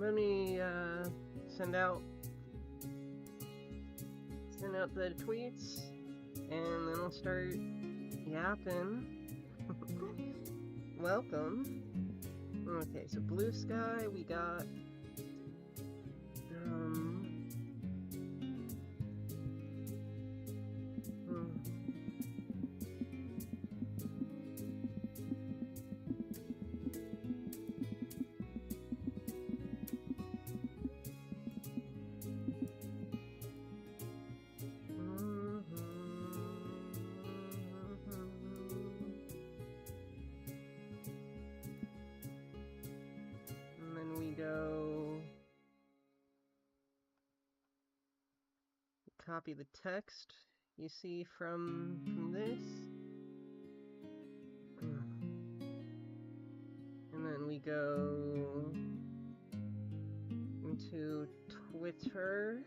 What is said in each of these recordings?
let me send out the tweets, and then I'll start yapping. Welcome. Okay, so blue sky, we got and then we go copy the text you see from this, and then we go into Twitter,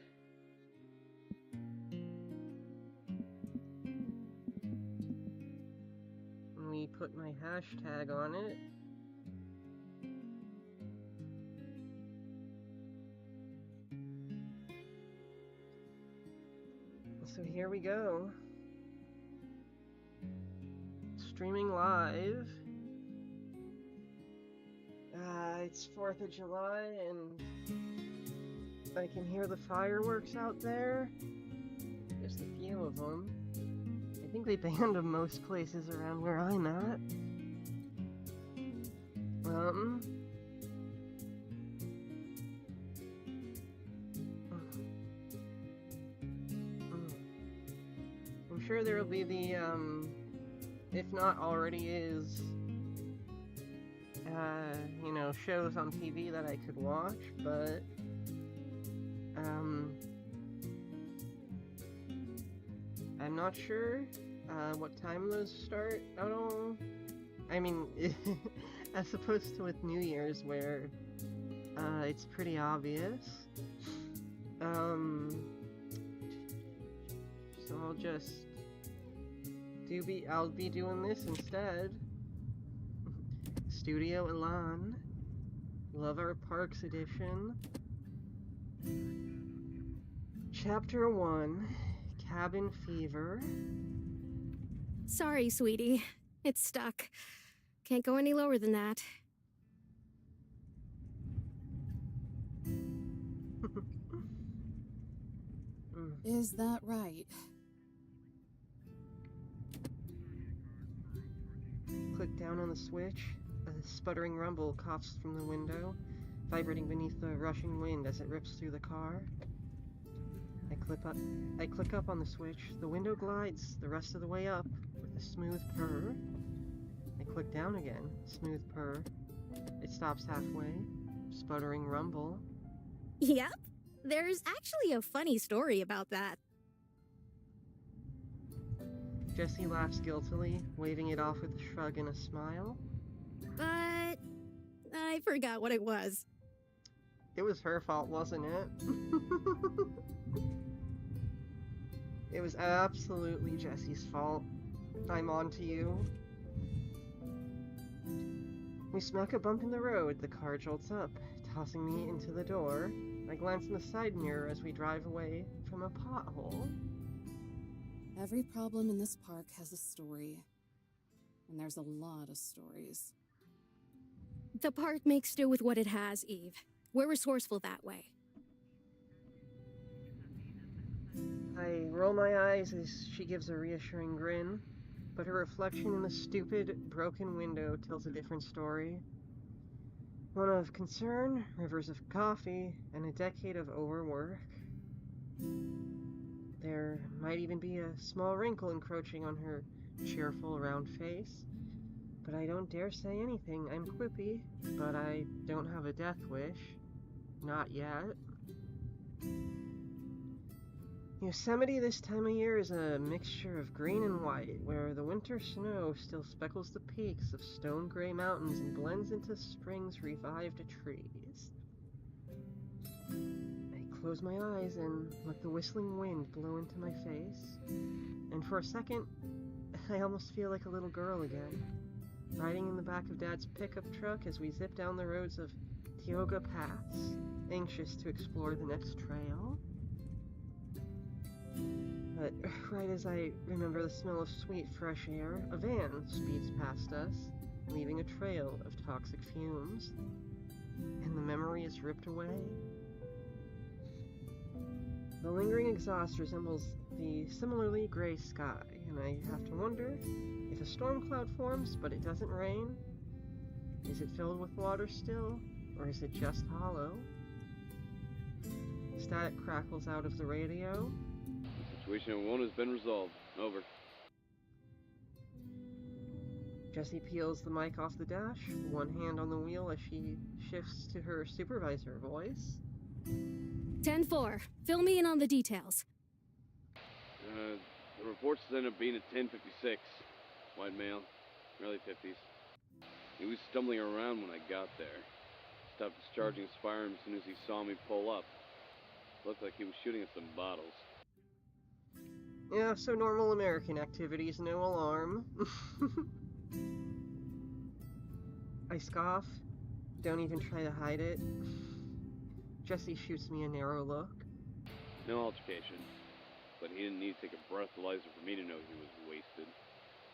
and we put my hashtag on it. So here we go. Streaming live. It's 4th of July and I can hear the fireworks out there. Just a few of them. I think they banned them most places around where I'm at. I'm sure there will be the, if not already is, you know, shows on TV that I could watch, but, I'm not sure, what time those start at all. I mean, as opposed to with New Year's where, it's pretty obvious. So I'll just I'll be doing this instead. Studio Elan. Love Our Parks edition. Chapter 1. Cabin Fever. Sorry, sweetie. It's stuck. Can't go any lower than that. Is that right? Click down on the switch. A sputtering rumble coughs from the window, vibrating beneath the rushing wind as it rips through the car. I click up on the switch. The window glides the rest of the way up with a smooth purr. I click down again. Smooth purr. It stops halfway. Sputtering rumble. Yep. There's actually a funny story about that. Jessie laughs guiltily, waving it off with a shrug and a smile. But I forgot what it was. It was her fault, wasn't it? It was absolutely Jessie's fault. I'm on to you. We smack a bump in the road. The car jolts up, tossing me into the door. I glance in the side mirror as we drive away from a pothole. Every problem in this park has a story. And there's a lot of stories. The park makes do with what it has, Eve. We're resourceful that way. I roll my eyes as she gives a reassuring grin, but her reflection in the stupid, broken window tells a different story. One of concern, rivers of coffee, and a decade of overwork. There might even be a small wrinkle encroaching on her cheerful, round face. But I don't dare say anything. I'm quippy, but I don't have a death wish. Not yet. Yosemite this time of year is a mixture of green and white, where the winter snow still speckles the peaks of stone-gray mountains and blends into spring's revived trees. I close my eyes and let the whistling wind blow into my face, and for a second, I almost feel like a little girl again, riding in the back of Dad's pickup truck as we zip down the roads of yoga paths, anxious to explore the next trail. But right as I remember the smell of sweet, fresh air, a van speeds past us, leaving a trail of toxic fumes. And the memory is ripped away. The lingering exhaust resembles the similarly gray sky, and I have to wonder if a storm cloud forms but it doesn't rain. Is it filled with water still, or is it just hollow? Static crackles out of the radio. Situation 1 has been resolved. Over. Jessie peels the mic off the dash, one hand on the wheel as she shifts to her supervisor voice. 10-4. Fill me in on the details. The reports ended up being at 10:56. White male, early 50s. He was stumbling around when I got there. Stopped discharging his firearm as soon as he saw me pull up. Looked like he was shooting at some bottles. Yeah, so normal American activities, no alarm. I scoff. Don't even try to hide it. Jessie shoots me a narrow look. No altercation. But he didn't need to take a breathalyzer for me to know he was wasted.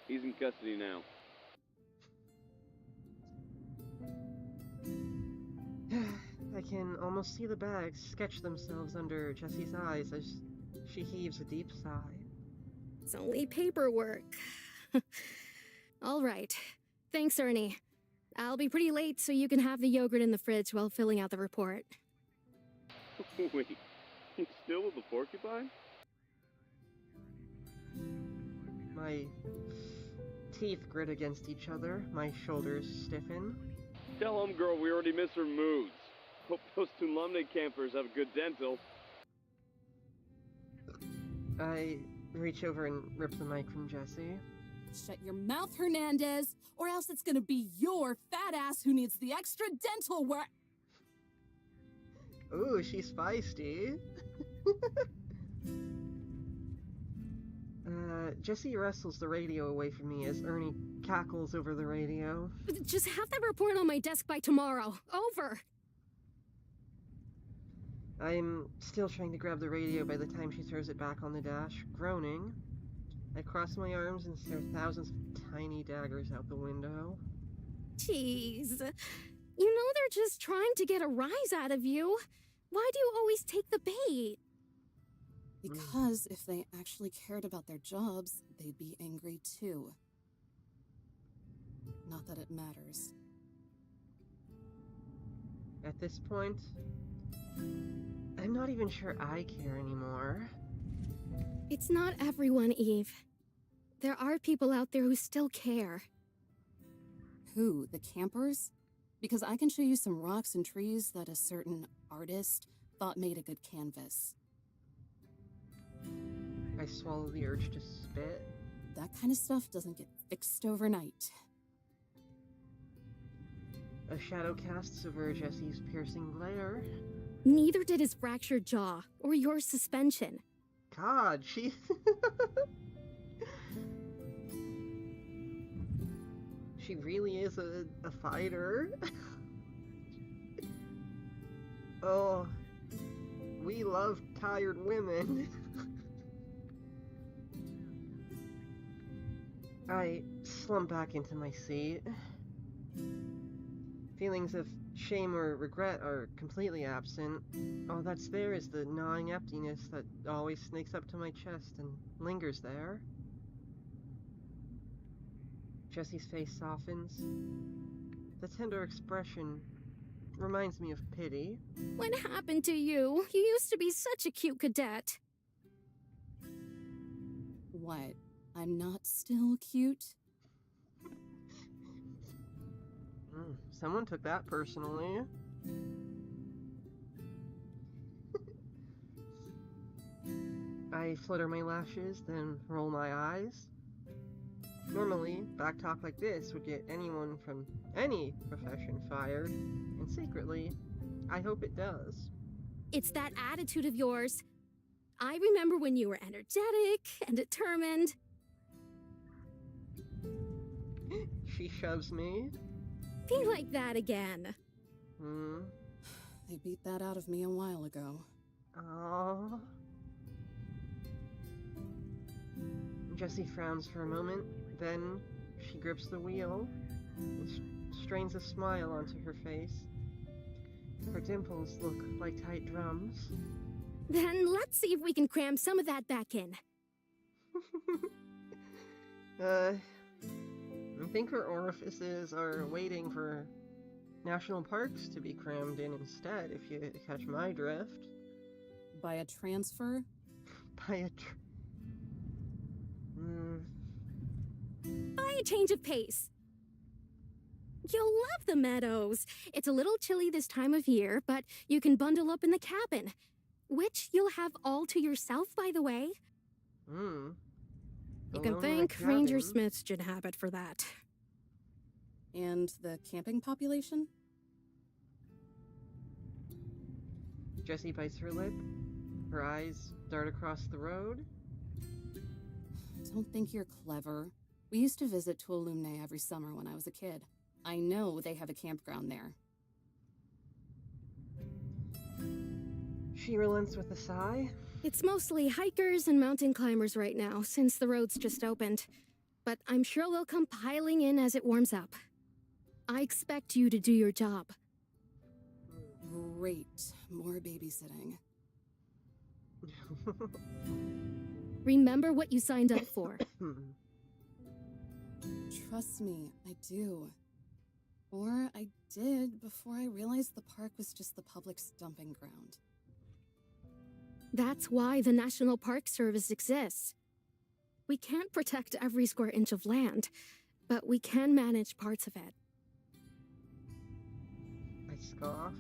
He's in custody now. I can almost see the bags sketch themselves under Jessie's eyes as she heaves a deep sigh. It's only paperwork. All right. Thanks, Ernie. I'll be pretty late, so you can have the yogurt in the fridge while filling out the report. Wait, he's still with the porcupine? My teeth grit against each other, my shoulders stiffen. Tell him, girl, we already miss her moods. Hope those Tulumne campers have good dental. I reach over and rip the mic from Jessie. Shut your mouth, Hernandez, or else it's gonna be your fat ass who needs the extra dental work. Ooh, she's feisty. Jessie wrestles the radio away from me as Ernie cackles over the radio. Just have that report on my desk by tomorrow. Over. I'm still trying to grab the radio by the time she throws it back on the dash, groaning. I cross my arms and stare thousands of tiny daggers out the window. Jeez. You know they're just trying to get a rise out of you. Why do you always take the bait? Because if they actually cared about their jobs, they'd be angry too. Not that it matters. At this point, I'm not even sure I care anymore. It's not everyone, Eve. There are people out there who still care. Who? The campers? Because I can show you some rocks and trees that a certain artist thought made a good canvas. I swallow the urge to spit. That kind of stuff doesn't get fixed overnight. A shadow casts over Jessie's piercing glare. Neither did his fractured jaw, or your suspension. God, she... She really is a fighter. Oh, we love tired women. I slump back into my seat. Feelings of shame or regret are completely absent. All that's there is the gnawing emptiness that always snakes up to my chest and lingers there. Jessie's face softens. The tender expression reminds me of pity. What happened to you? You used to be such a cute cadet. What? I'm not still cute? Someone took that personally. I flutter my lashes, then roll my eyes. Normally, backtalk like this would get anyone from any profession fired, and secretly, I hope it does. It's that attitude of yours. I remember when you were energetic and determined. She shoves me. Be like that again. They beat that out of me a while ago. Aww. Jessie frowns for a moment, then she grips the wheel and strains a smile onto her face. Her dimples look like tight drums. Then let's see if we can cram some of that back in. I think her orifices are waiting for national parks to be crammed in instead, if you catch my drift. By a transfer? By a By a change of pace. You'll love the meadows. It's a little chilly this time of year, but you can bundle up in the cabin. Which you'll have all to yourself, by the way. You can thank Ranger Smith's gin habit for that. And the camping population? Jessie bites her lip. Her eyes dart across the road. Don't think you're clever. We used to visit Tuolumne every summer when I was a kid. I know they have a campground there. She relents with a sigh. It's mostly hikers and mountain climbers right now, since the road's just opened. But I'm sure they'll come piling in as it warms up. I expect you to do your job. Great. More babysitting. Remember what you signed up for. Trust me, I do. Or I did before I realized the park was just the public's dumping ground. That's why the National Park Service exists. We can't protect every square inch of land, but we can manage parts of it. I scoff.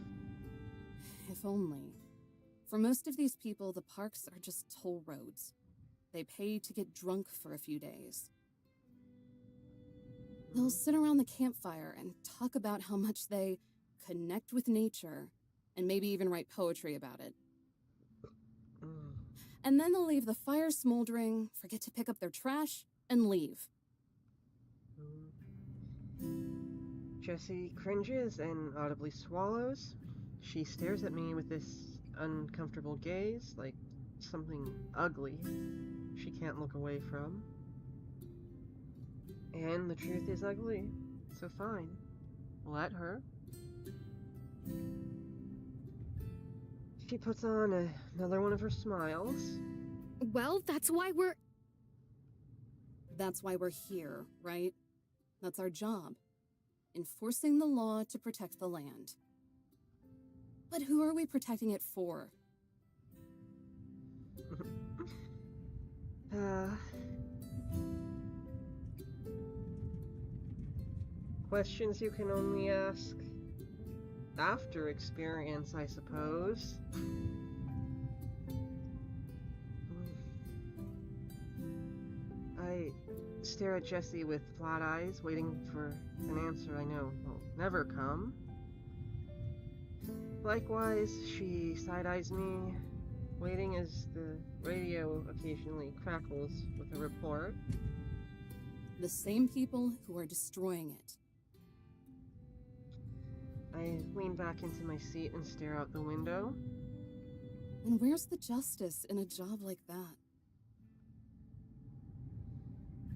If only. For most of these people, the parks are just toll roads. They pay to get drunk for a few days. They'll sit around the campfire and talk about how much they connect with nature, and maybe even write poetry about it. And then they'll leave the fire smoldering, forget to pick up their trash, and leave. Jessie cringes and audibly swallows. She stares at me with this uncomfortable gaze, like something ugly she can't look away from. And the truth is ugly, so fine. Let her. She puts on another one of her smiles. Well, that's why we're here, right? That's our job. Enforcing the law to protect the land. But who are we protecting it for? Questions you can only ask after experience, I suppose. I stare at Jessie with flat eyes, waiting for an answer I know will never come. Likewise, she side-eyes me, waiting as the radio occasionally crackles with a report. The same people who are destroying it. I lean back into my seat and stare out the window. And where's the justice in a job like that?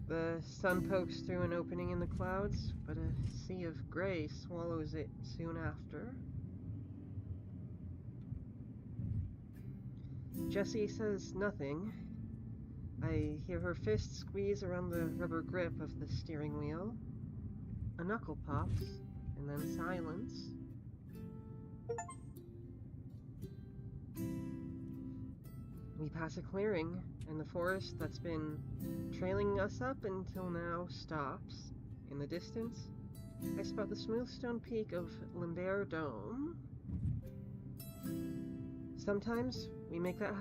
The sun pokes through an opening in the clouds, but a sea of gray swallows it soon after. Jessie says nothing. I hear her fist squeeze around the rubber grip of the steering wheel. A knuckle pops, and then silence. We pass a clearing, and the forest that's been trailing us up until now stops. In the distance, I spot the smooth stone peak of Lambert Dome. Sometimes we would make that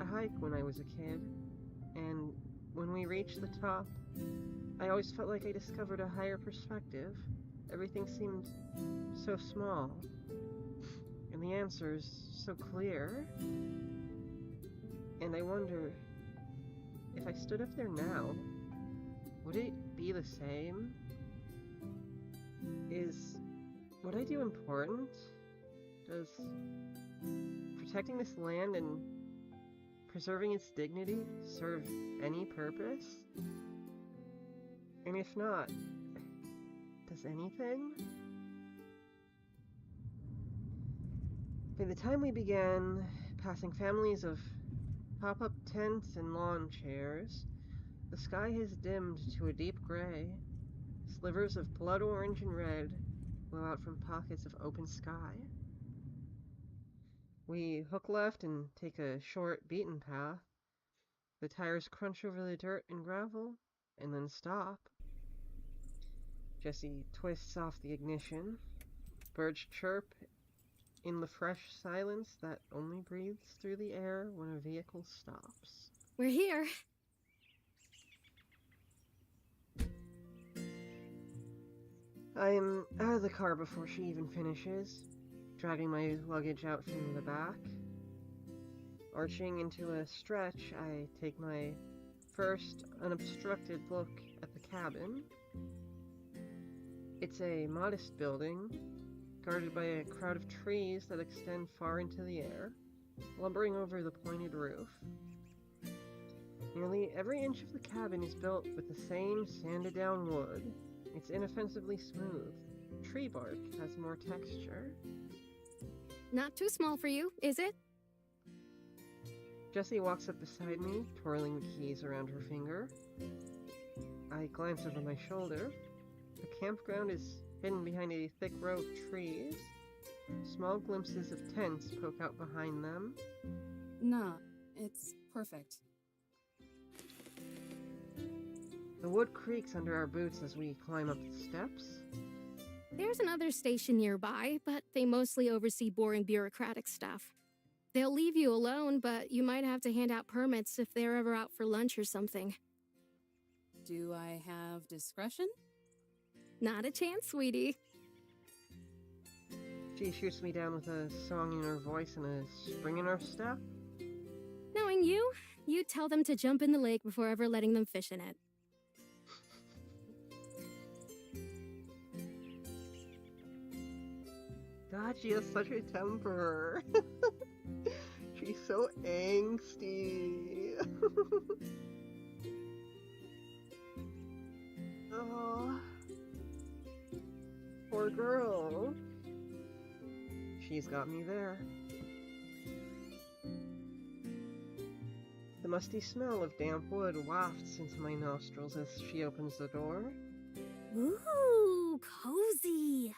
hike when I was a kid, and when we reached the top, I always felt like I discovered a higher perspective. Everything seemed so small, and the answers so clear. And I wonder, if I stood up there now, would it be the same? Is what I do important? Does protecting this land and preserving its dignity serve any purpose? And if not, does anything? By the time we began passing families of pop-up tents and lawn chairs, the sky has dimmed to a deep gray. Slivers of blood orange and red glow out from pockets of open sky. We hook left and take a short, beaten path. The tires crunch over the dirt and gravel, and then stop. Jesse twists off the ignition. Birds chirp in the fresh silence that only breathes through the air when a vehicle stops. We're here. I'm out of the car before she even finishes, dragging my luggage out from the back. Arching into a stretch, I take my first unobstructed look at the cabin. It's a modest building, guarded by a crowd of trees that extend far into the air, lumbering over the pointed roof. Nearly every inch of the cabin is built with the same sanded-down wood. It's inoffensively smooth. Tree bark has more texture. Not too small for you, is it? Jessie walks up beside me, twirling the keys around her finger. I glance over my shoulder. The campground is hidden behind a thick row of trees. Small glimpses of tents poke out behind them. Nah, it's perfect. The wood creaks under our boots as we climb up the steps. There's another station nearby, but they mostly oversee boring bureaucratic stuff. They'll leave you alone, but you might have to hand out permits if they're ever out for lunch or something. Do I have discretion? Not a chance, sweetie. She shoots me down with a song in her voice and a spring in her step. Knowing you, you'd tell them to jump in the lake before ever letting them fish in it. God, she has such a temper. She's so angsty. Oh, poor girl. She's got me there. The musty smell of damp wood wafts into my nostrils as she opens the door. Ooh, cozy.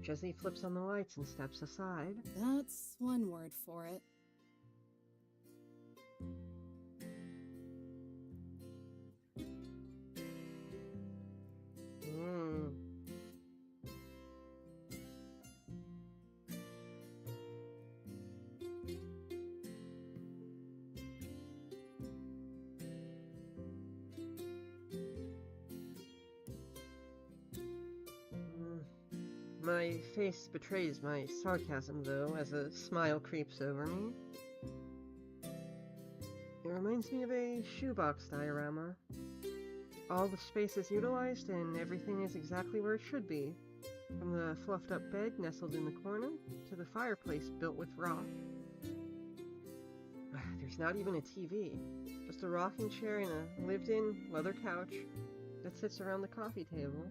Jessie flips on the lights and steps aside. That's one word for it. My face betrays my sarcasm, though, as a smile creeps over me. It reminds me of a shoebox diorama. All the space is utilized and everything is exactly where it should be. From the fluffed up bed nestled in the corner to the fireplace built with rock. There's not even a TV, just a rocking chair and a lived-in leather couch that sits around the coffee table.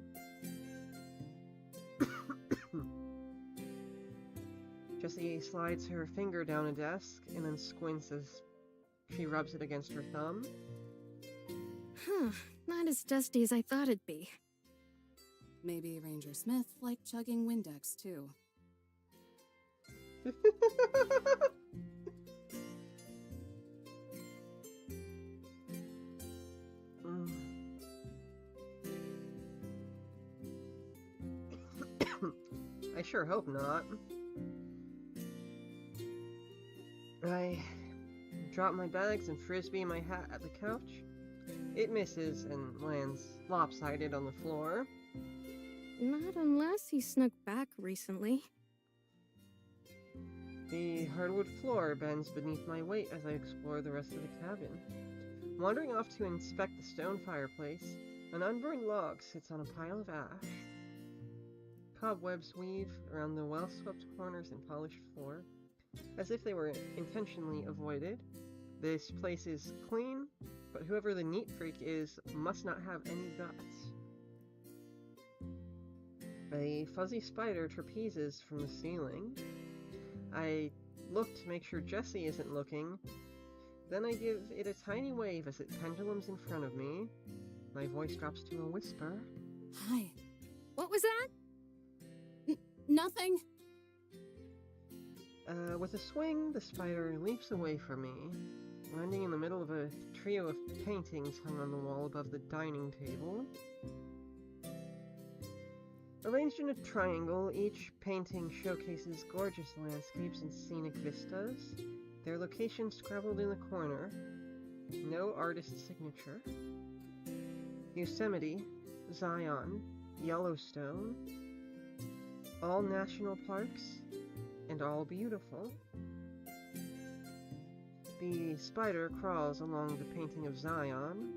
Jessie slides her finger down a desk and then squints as she rubs it against her thumb. Huh, not as dusty as I thought it'd be. Maybe Ranger Smith liked chugging Windex, too. I sure hope not. I drop my bags and frisbee my hat at the couch. It misses and lands lopsided on the floor. Not unless he snuck back recently. The hardwood floor bends beneath my weight as I explore the rest of the cabin. Wandering off to inspect the stone fireplace, an unburned log sits on a pile of ash. Cobwebs weave around the well-swept corners and polished floor, as if they were intentionally avoided. This place is clean, but whoever the neat freak is must not have any guts. A fuzzy spider trapezes from the ceiling. I look to make sure Jessie isn't looking. Then I give it a tiny wave as it pendulums in front of me. My voice drops to a whisper. Hi. What was that? Nothing. With a swing, the spider leaps away from me, landing in the middle of a trio of paintings hung on the wall above the dining table. Arranged in a triangle, each painting showcases gorgeous landscapes and scenic vistas, their location scrabbled in the corner. No artist signature. Yosemite, Zion, Yellowstone, all national parks, and all beautiful. The spider crawls along the painting of Zion.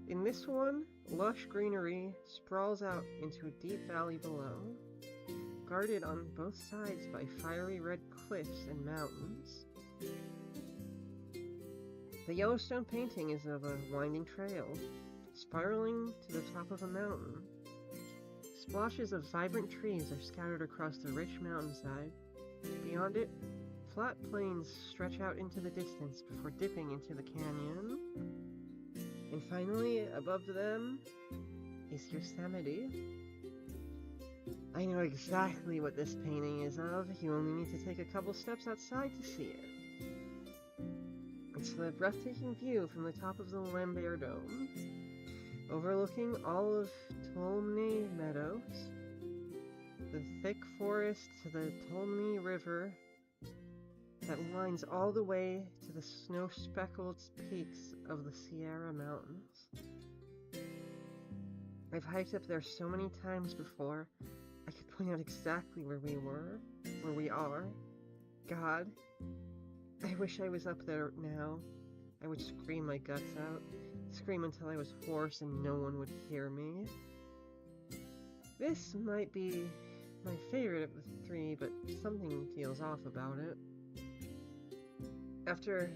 In this one, lush greenery sprawls out into a deep valley below, guarded on both sides by fiery red cliffs and mountains. The Yellowstone painting is of a winding trail, spiraling to the top of a mountain. Splotches of vibrant trees are scattered across the rich mountainside. Beyond it, flat plains stretch out into the distance before dipping into the canyon. And finally, above them, is Yosemite. I know exactly what this painting is of. You only need to take a couple steps outside to see it. It's the breathtaking view from the top of the Lambert Dome, overlooking all of Tolmney Meadows, the thick forest to the Tolmney River that winds all the way to the snow-speckled peaks of the Sierra Mountains. I've hiked up there so many times before, I could point out exactly where we are. God, I wish I was up there now. I would scream my guts out, scream until I was hoarse and no one would hear me. This might be my favorite of the three, but something feels off about it. After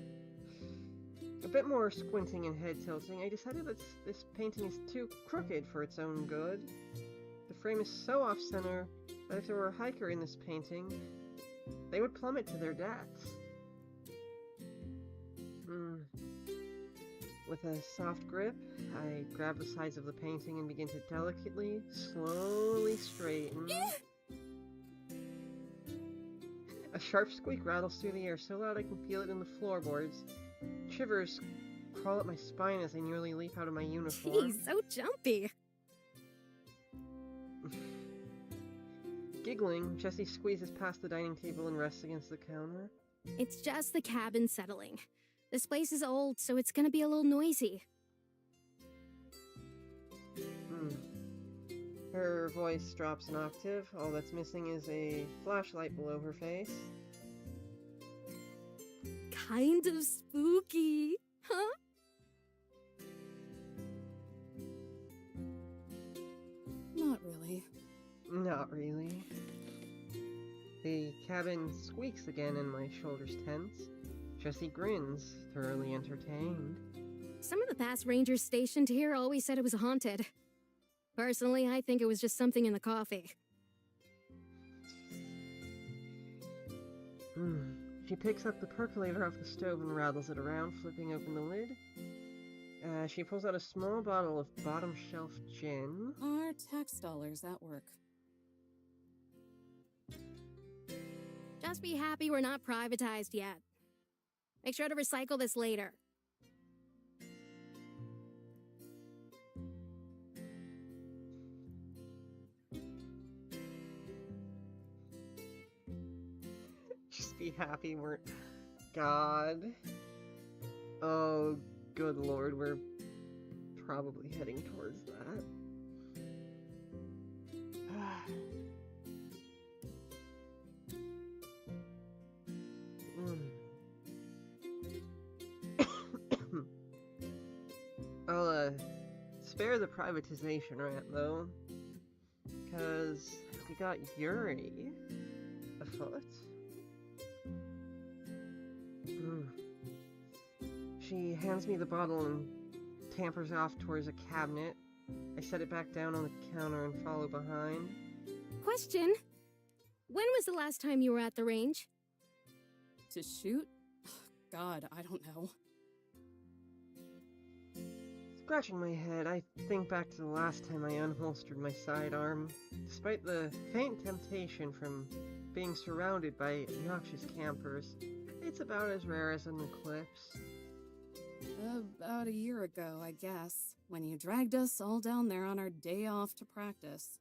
a bit more squinting and head tilting, I decided that this painting is too crooked for its own good. The frame is so off-center that if there were a hiker in this painting, they would plummet to their deaths. With a soft grip, I grab the sides of the painting and begin to delicately, slowly straighten. A sharp squeak rattles through the air so loud I can feel it in the floorboards. Shivers crawl up my spine as I nearly leap out of my uniform. Geez, so jumpy. Giggling, Jessie squeezes past the dining table and rests against the counter. It's just the cabin settling. This place is old, so it's gonna be a little noisy. Her voice drops an octave. All that's missing is a flashlight below her face. Kind of spooky, huh? Not really. Not really. The cabin squeaks again and my shoulders tense. Jessie grins, thoroughly entertained. Some of the past rangers stationed here always said it was haunted. Personally, I think it was just something in the coffee. She picks up the percolator off the stove and rattles it around, flipping open the lid. She pulls out a small bottle of bottom shelf gin. Our tax dollars at work. Just be happy we're not privatized yet. Make sure to recycle this later. Just be happy we're... God. Oh, good lord, we're probably heading towards that. spare the privatization rant, though, because we got Yuri afoot. She hands me the bottle and tampers off towards a cabinet. I set it back down on the counter and follow behind. Question. When was the last time you were at the range? To shoot? God, I don't know. Scratching my head, I think back to the last time I unholstered my sidearm. Despite the faint temptation from being surrounded by obnoxious campers, it's about as rare as an eclipse. About a year ago, I guess, when you dragged us all down there on our day off to practice.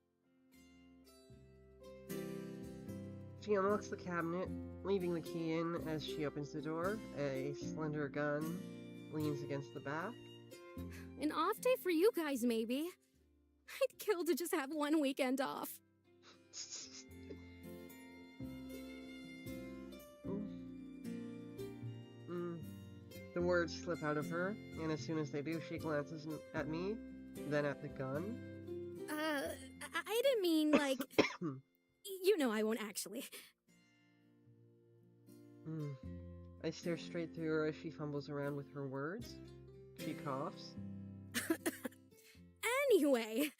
She unlocks the cabinet, leaving the key in as she opens the door. A slender gun leans against the back. An off day for you guys, maybe. I'd kill to just have one weekend off. The words slip out of her, and as soon as they do, she glances at me, then at the gun. I didn't mean, like... You know I won't actually. I stare straight through her as she fumbles around with her words. She coughs. Anyway,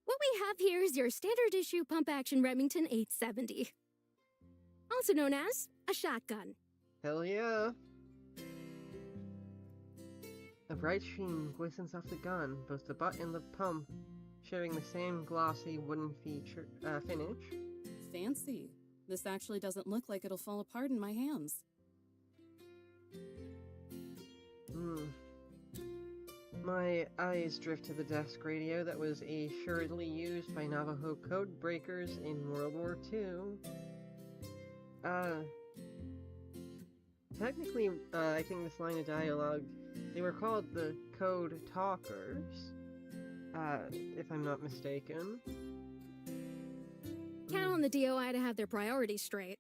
what we have here is your standard issue pump-action Remington 870. Also known as a shotgun. Hell yeah! A bright sheen glistens off the gun, both the butt and the pump sharing the same glossy wooden finish. Fancy. This actually doesn't look like it'll fall apart in my hands. My eyes drift to the desk radio that was assuredly used by Navajo code breakers in World War II. Technically, I think this line of dialogue, they were called the Code Talkers, if I'm not mistaken. Count on the DOI to have their priorities straight.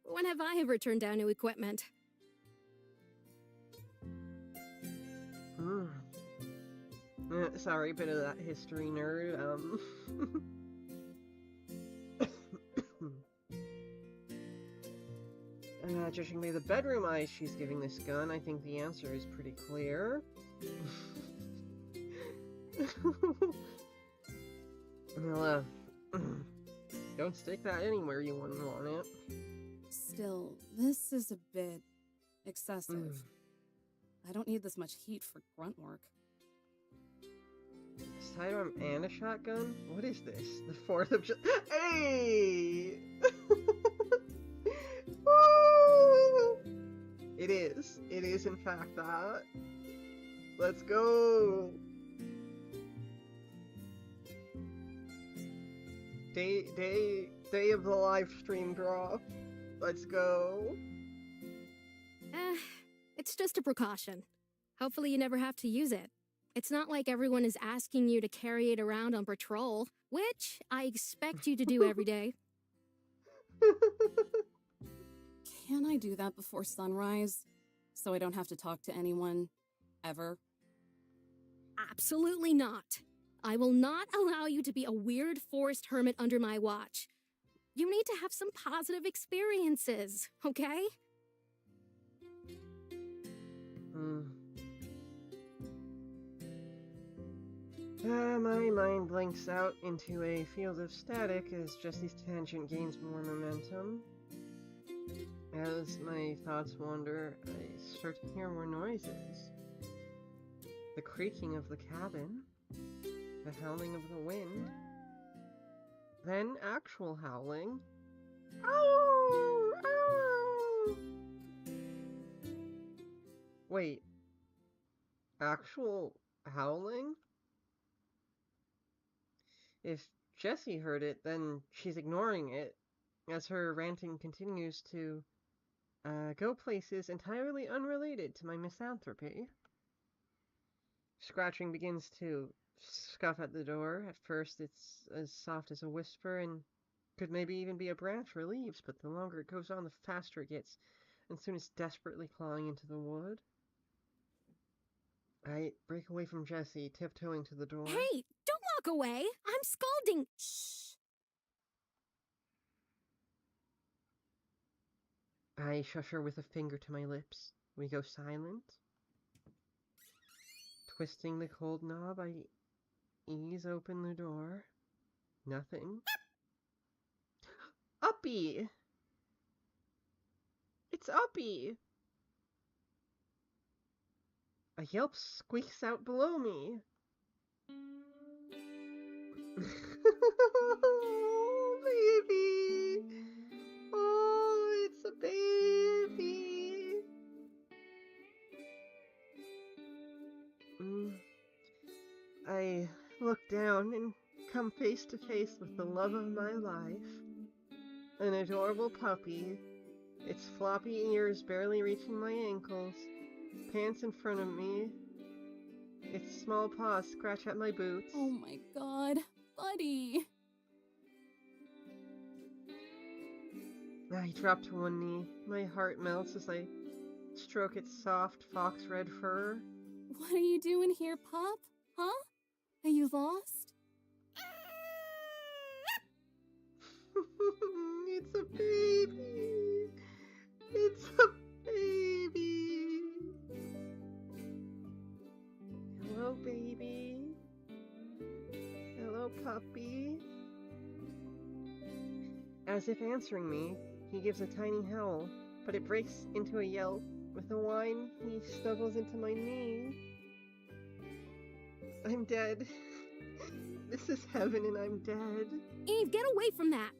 When have I ever turned down new equipment? Sorry, bit of that history nerd, judging by the bedroom eyes she's giving this gun, I think the answer is pretty clear. Well, don't stick that anywhere you wouldn't want it. Still, this is a bit excessive. I don't need this much heat for grunt work. Sidearm and a shotgun? What is this? The 4th of July? Hey! Woo! It is. It is in fact that. Let's go! Day of the live stream drop. Let's go. It's just a precaution. Hopefully you never have to use it. It's not like everyone is asking you to carry it around on patrol, which I expect you to do every day. Can I do that before sunrise? So I don't have to talk to anyone, ever? Absolutely not. I will not allow you to be a weird forest hermit under my watch. You need to have some positive experiences, okay? My mind blinks out into a field of static as Jesse's tangent gains more momentum. As my thoughts wander, I start to hear more noises. The creaking of the cabin, the howling of the wind, then actual howling. Ow! Ow! Wait, actual howling? If Jessie heard it, then she's ignoring it, as her ranting continues to go places entirely unrelated to my misanthropy. Scratching begins to scuff at the door. At first it's as soft as a whisper and could maybe even be a branch or leaves, but the longer it goes on, the faster it gets, and soon it's desperately clawing into the wood. I break away from Jessie, tiptoeing to the door. Hey, don't walk away. I'm scalding. Shh. I shush her with a finger to my lips. We go silent. Twisting the cold knob, I ease open the door. Nothing. Uppy! It's Uppy! A yelp squeaks out below me. Oh, baby! Oh, it's a baby! I look down and come face to face with the love of my life. An adorable puppy, its floppy ears barely reaching my ankles, pants in front of me, its small paws scratch at my boots. Oh my god, buddy. I drop to one knee. My heart melts as I stroke its soft fox red fur. What are you doing here, pup? Huh? Are you lost? It's a baby. It's a baby. Hello, baby. Hello, puppy. As if answering me, he gives a tiny howl, but it breaks into a yelp. With a whine, he snuggles into my knee. I'm dead. This is heaven and I'm dead. Eve, get away from that.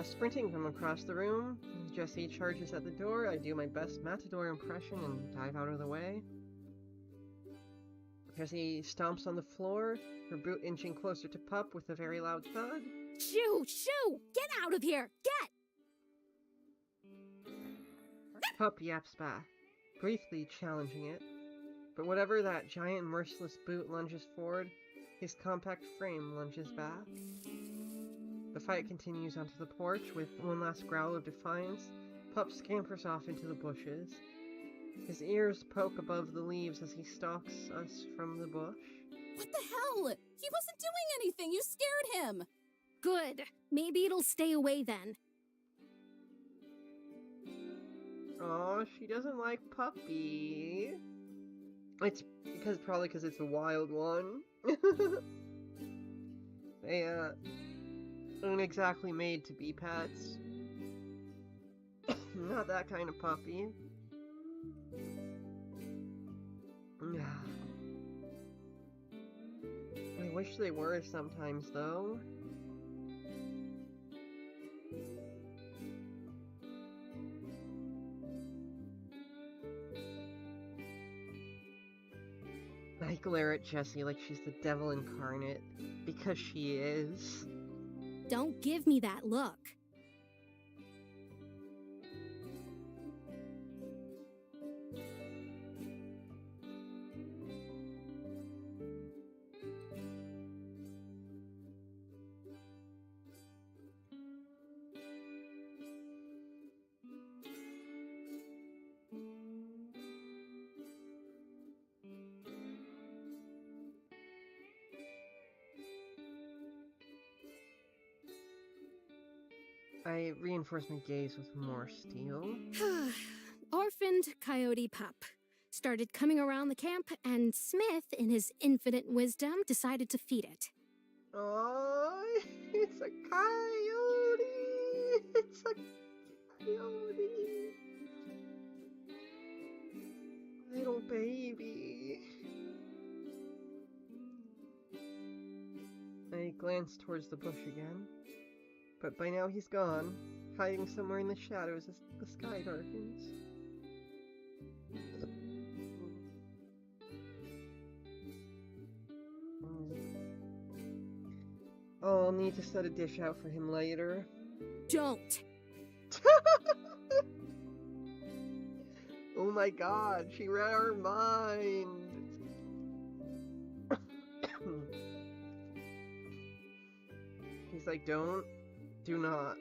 Sprinting from across the room, Jessie charges at the door. I do my best matador impression and dive out of the way. Jessie stomps on the floor, her boot inching closer to Pup with a very loud thud. Shoo! Shoo! Get out of here! Get! Pup yaps back, briefly challenging it. But whatever that giant merciless boot lunges forward, his compact frame lunges back. The fight continues onto the porch with one last growl of defiance. Pup scampers off into the bushes. His ears poke above the leaves as he stalks us from the bush. What the hell? He wasn't doing anything. You scared him. Good. Maybe it'll stay away then. Aw, she doesn't like Puppy. It's probably because it's a wild one. They, aren't exactly made to be pets. Not that kind of puppy. I wish they were sometimes, though. I glare at Jessie like she's the devil incarnate, because she is. Don't give me that look. I reinforce my gaze with more steel. Orphaned coyote pup. Started coming around the camp, and Smith, in his infinite wisdom, decided to feed it. Oh, it's a coyote! It's a coyote! Little baby. I glance towards the bush again, but by now he's gone, hiding somewhere in the shadows as the sky darkens. I'll need to set a dish out for him later. Don't! Oh my god, she read our mind! He's like, do not,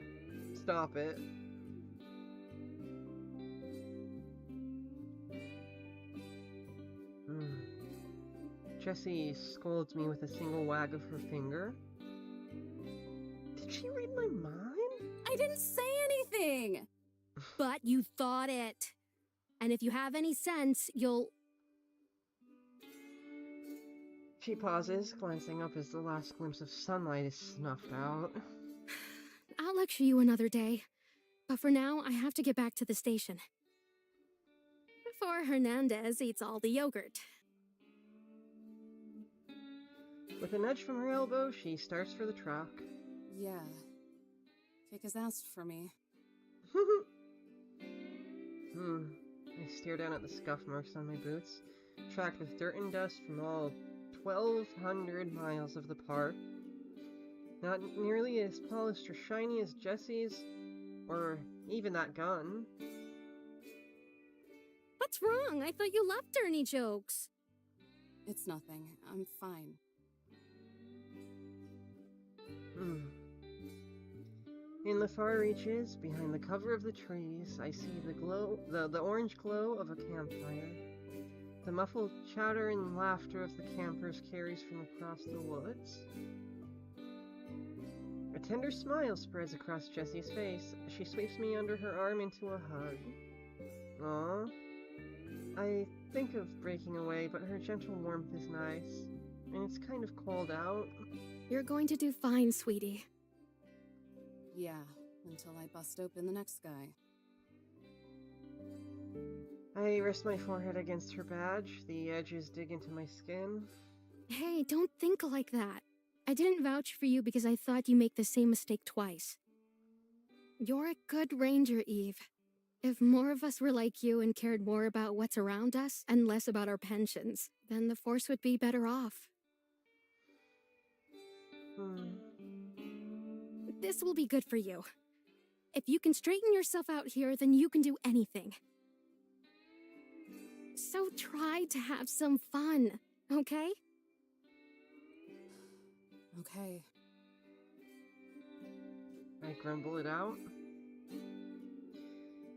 stop it. Jessie scolds me with a single wag of her finger. Did she read my mind? I didn't say anything! But you thought it. And if you have any sense, you'll... She pauses, glancing up as the last glimpse of sunlight is snuffed out. I'll lecture you another day. But for now, I have to get back to the station. Before Hernandez eats all the yogurt. With a nudge from her elbow, she starts for the truck. Yeah. Kick his ass for me. I stare down at the scuff marks on my boots, tracked with dirt and dust from all 1,200 miles of the park. Not nearly as polished or shiny as Jessie's, or even that gun. What's wrong? I thought you loved dirty jokes. It's nothing. I'm fine. In the far reaches, behind the cover of the trees, I see the orange glow of a campfire. The muffled chatter and laughter of the campers carries from across the woods. A tender smile spreads across Jessie's face as she sweeps me under her arm into a hug. Aww. I think of breaking away, but her gentle warmth is nice, and it's kind of cold out. You're going to do fine, sweetie. Yeah, until I bust open the next guy. I rest my forehead against her badge, the edges dig into my skin. Hey, don't think like that. I didn't vouch for you because I thought you make the same mistake twice. You're a good ranger, Eve. If more of us were like you and cared more about what's around us and less about our pensions, then the Force would be better off. This will be good for you. If you can straighten yourself out here, then you can do anything. So try to have some fun, okay? Okay. I grumble it out.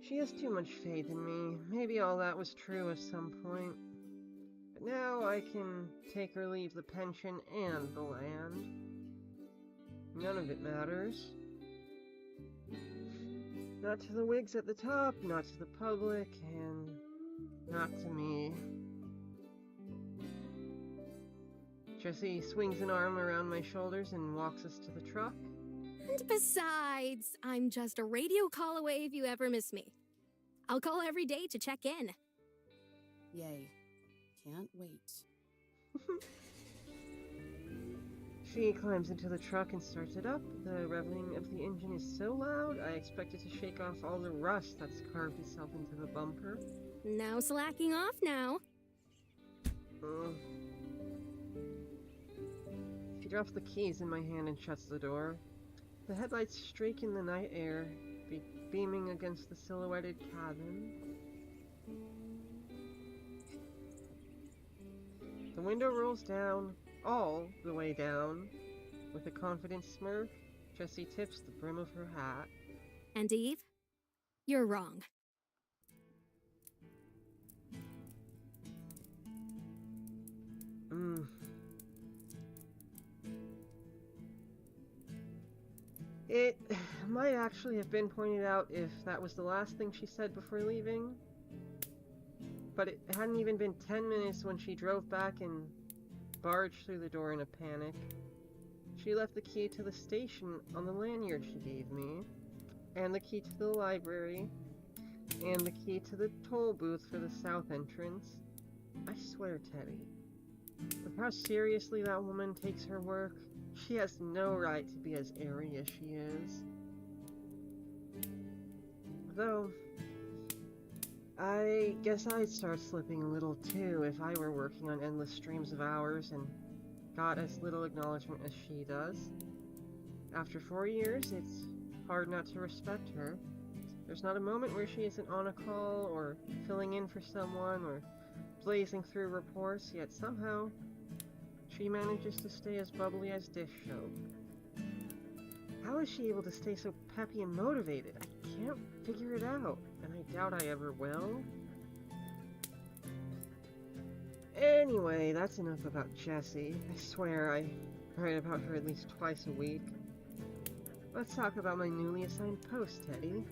She has too much faith in me. Maybe all that was true at some point. But now I can take or leave the pension and the land. None of it matters. Not to the wigs at the top, not to the public, and not to me. Jessie swings an arm around my shoulders and walks us to the truck. And besides, I'm just a radio call away if you ever miss me. I'll call every day to check in. Yay. Can't wait. She climbs into the truck and starts it up. The revving of the engine is so loud, I expect it to shake off all the rust that's carved itself into the bumper. No slacking off now. She drops the keys in my hand and shuts the door. The headlights streak in the night air, beaming against the silhouetted cabin. The window rolls down, all the way down. With a confident smirk, Jessie tips the brim of her hat. And Eve, you're wrong. It might actually have been pointed out if that was the last thing she said before leaving. But it hadn't even been 10 minutes when she drove back and barged through the door in a panic. She left the key to the station on the lanyard she gave me, and the key to the library, and the key to the toll booth for the south entrance. I swear, Teddy, with how seriously that woman takes her work, she has no right to be as airy as she is. Though, I guess I'd start slipping a little too if I were working on endless streams of hours and got as little acknowledgement as she does. After 4 years, it's hard not to respect her. There's not a moment where she isn't on a call, or filling in for someone, or blazing through reports, yet somehow she manages to stay as bubbly as dish soap. How is she able to stay so peppy and motivated? I can't figure it out, and I doubt I ever will. Anyway, that's enough about Jessie. I swear I write about her at least twice a week. Let's talk about my newly assigned post, Teddy.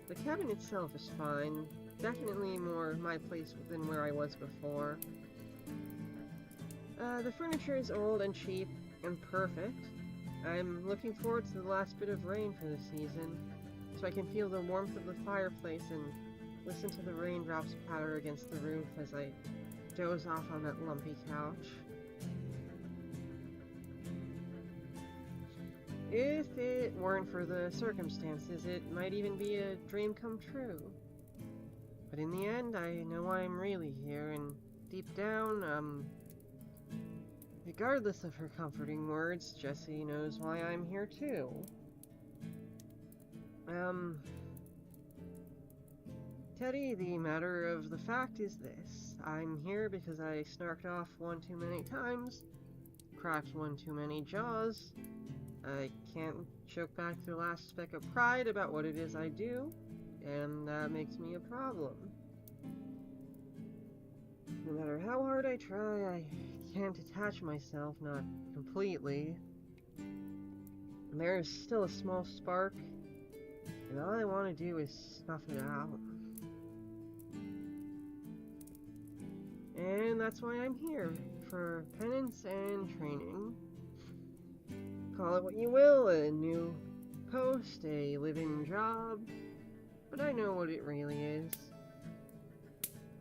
The cabin itself is fine. Definitely more my place than where I was before. The furniture is old and cheap and perfect. I'm looking forward to the last bit of rain for the season, so I can feel the warmth of the fireplace and listen to the raindrops patter against the roof as I doze off on that lumpy couch. If it weren't for the circumstances, it might even be a dream come true. But in the end, I know why I'm really here, and deep down, regardless of her comforting words, Jessie knows why I'm here too. Teddy, the matter of the fact is this. I'm here because I snarked off one too many times, cracked one too many jaws. I can't choke back the last speck of pride about what it is I do, and that makes me a problem. No matter how hard I try, I can't detach myself, not completely. There's still a small spark, and all I want to do is snuff it out. And that's why I'm here, for penance and training. Call it what you will, a new post, a living job, but I know what it really is.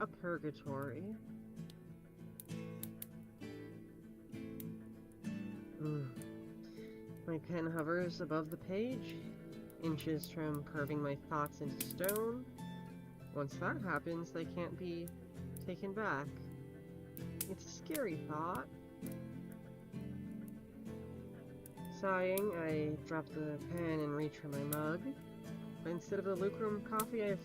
A purgatory. My pen hovers above the page, inches from carving my thoughts into stone. Once that happens, they can't be taken back. It's a scary thought. Sighing, I drop the pen and reach for my mug. But instead of the lukewarm coffee I've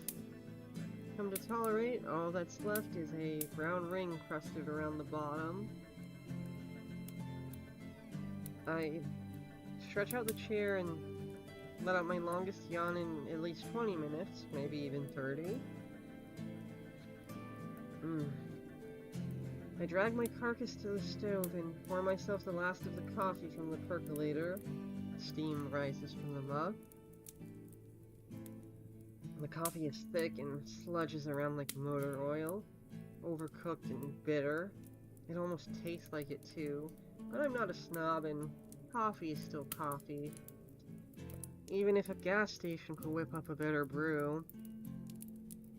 come to tolerate, all that's left is a brown ring crusted around the bottom. I stretch out the chair and let out my longest yawn in at least 20 minutes, maybe even 30. I drag my carcass to the stove and pour myself the last of the coffee from the percolator. Steam rises from the mug. The coffee is thick and sludges around like motor oil, overcooked and bitter. It almost tastes like it too, but I'm not a snob and coffee is still coffee. Even if a gas station could whip up a better brew.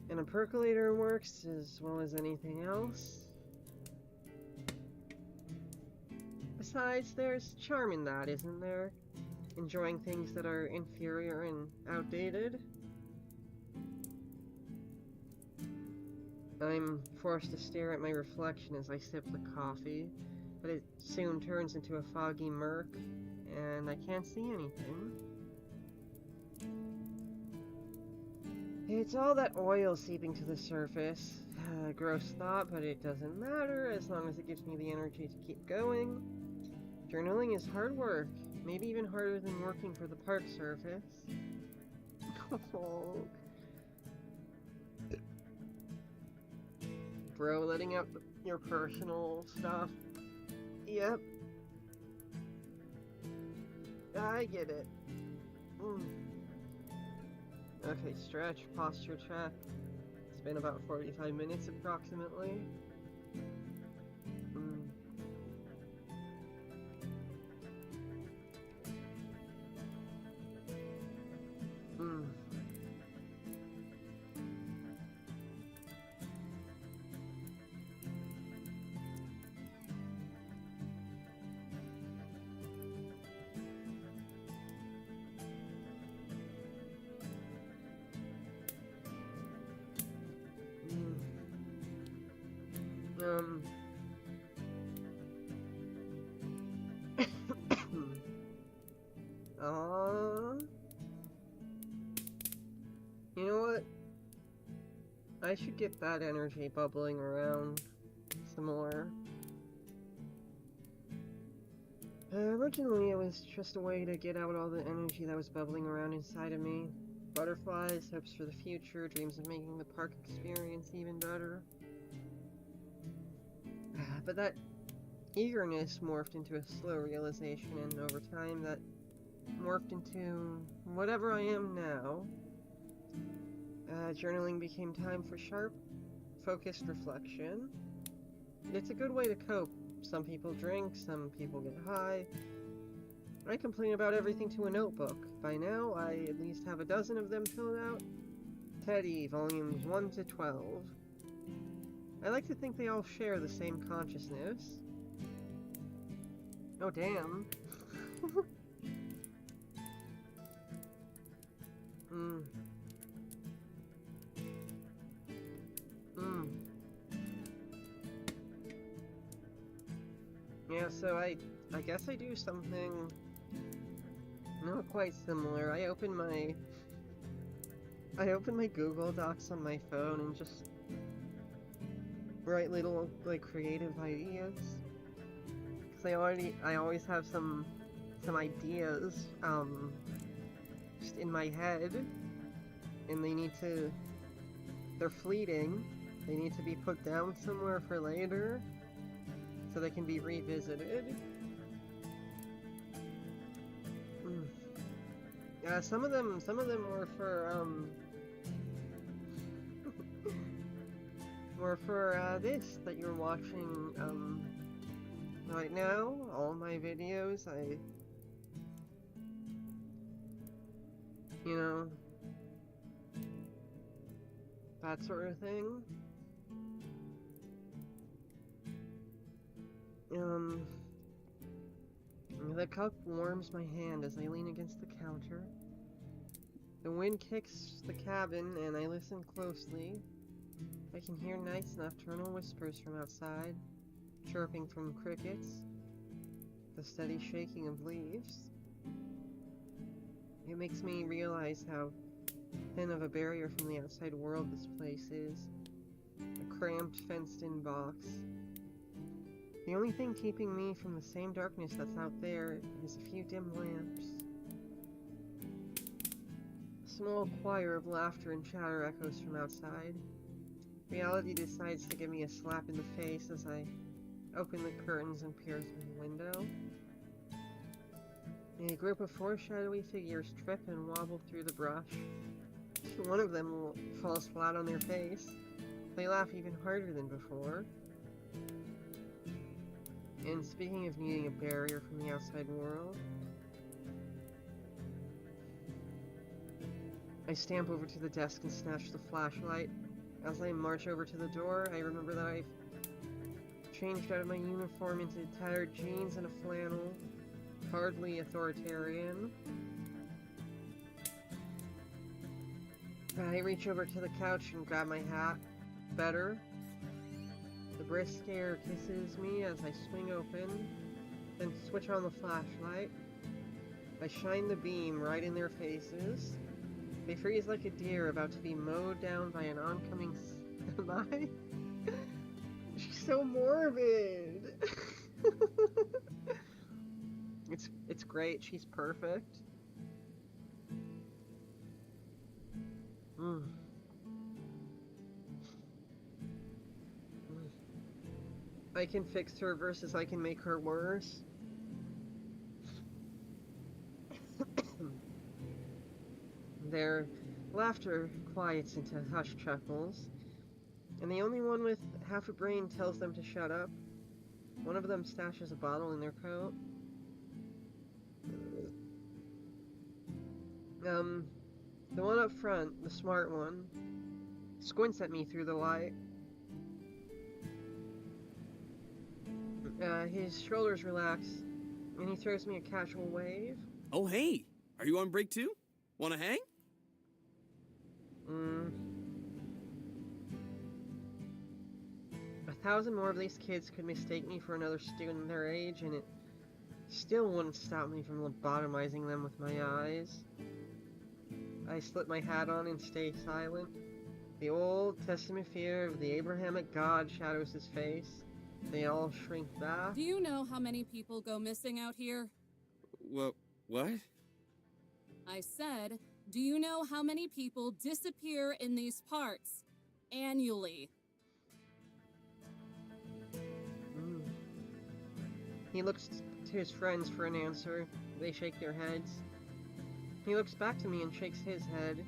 And a percolator works as well as anything else. Besides, there's charm in that, isn't there? Enjoying things that are inferior and outdated. I'm forced to stare at my reflection as I sip the coffee, but it soon turns into a foggy murk, and I can't see anything. It's all that oil seeping to the surface. Gross thought, but it doesn't matter as long as it gives me the energy to keep going. Journaling is hard work, maybe even harder than working for the Park Service. Bro, letting out your personal stuff. Yep. I get it. Okay, stretch, posture check. It's been about 45 minutes approximately. You know what? I should get that energy bubbling around some more. Originally, it was just a way to get out all the energy that was bubbling around inside of me. Butterflies, hopes for the future, dreams of making the park experience even better. But that eagerness morphed into a slow realization, and over time that morphed into whatever I am now. Journaling became time for sharp, focused reflection. It's a good way to cope. Some people drink, some people get high. I complain about everything to a notebook. By now, I at least have a dozen of them filled out. Teddy, volumes 1 to 12. I like to think they all share the same consciousness. Oh, damn. Yeah, so I guess I do something not quite similar. I open my Google Docs on my phone and just write little, like, creative ideas. Cause I always have some ideas, just in my head, and they're fleeting. They need to be put down somewhere for later, so they can be revisited. Some of them were for this that you're watching right now. All my videos, you know, that sort of thing. The cup warms my hand as I lean against the counter. The wind kicks the cabin, and I listen closely. I can hear nice nocturnal whispers from outside, chirping from crickets, the steady shaking of leaves. It makes me realize how thin of a barrier from the outside world this place is. A cramped, fenced-in box. The only thing keeping me from the same darkness that's out there is a few dim lamps. A small choir of laughter and chatter echoes from outside. Reality decides to give me a slap in the face as I open the curtains and peer through the window. A group of four shadowy figures trip and wobble through the brush. One of them falls flat on their face. They laugh even harder than before. And speaking of needing a barrier from the outside world, I stamp over to the desk and snatch the flashlight. As I march over to the door, I remember that I've changed out of my uniform into tattered jeans and a flannel, hardly authoritarian. I reach over to the couch and grab my hat. Better. The brisk air kisses me as I swing open, then switch on the flashlight. I shine the beam right in their faces. They freeze like a deer about to be mowed down by an oncoming semi. She's so morbid. It's great. She's perfect. I can fix her versus I can make her worse. Their laughter quiets into hushed chuckles, and the only one with half a brain tells them to shut up. One of them stashes a bottle in their coat. The one up front, the smart one, squints at me through the light. His shoulders relax, and he throws me a casual wave. Oh, hey! Are you on break too? Wanna hang? 1,000 more of these kids could mistake me for another student their age, and it still wouldn't stop me from lobotomizing them with my eyes. I slip my hat on and stay silent. The Old Testament fear of the Abrahamic God shadows his face. They all shrink back. Do you know how many people go missing out here? What? I said, do you know how many people disappear in these parts annually? He looks to his friends for an answer. They shake their heads. He looks back to me and shakes his head.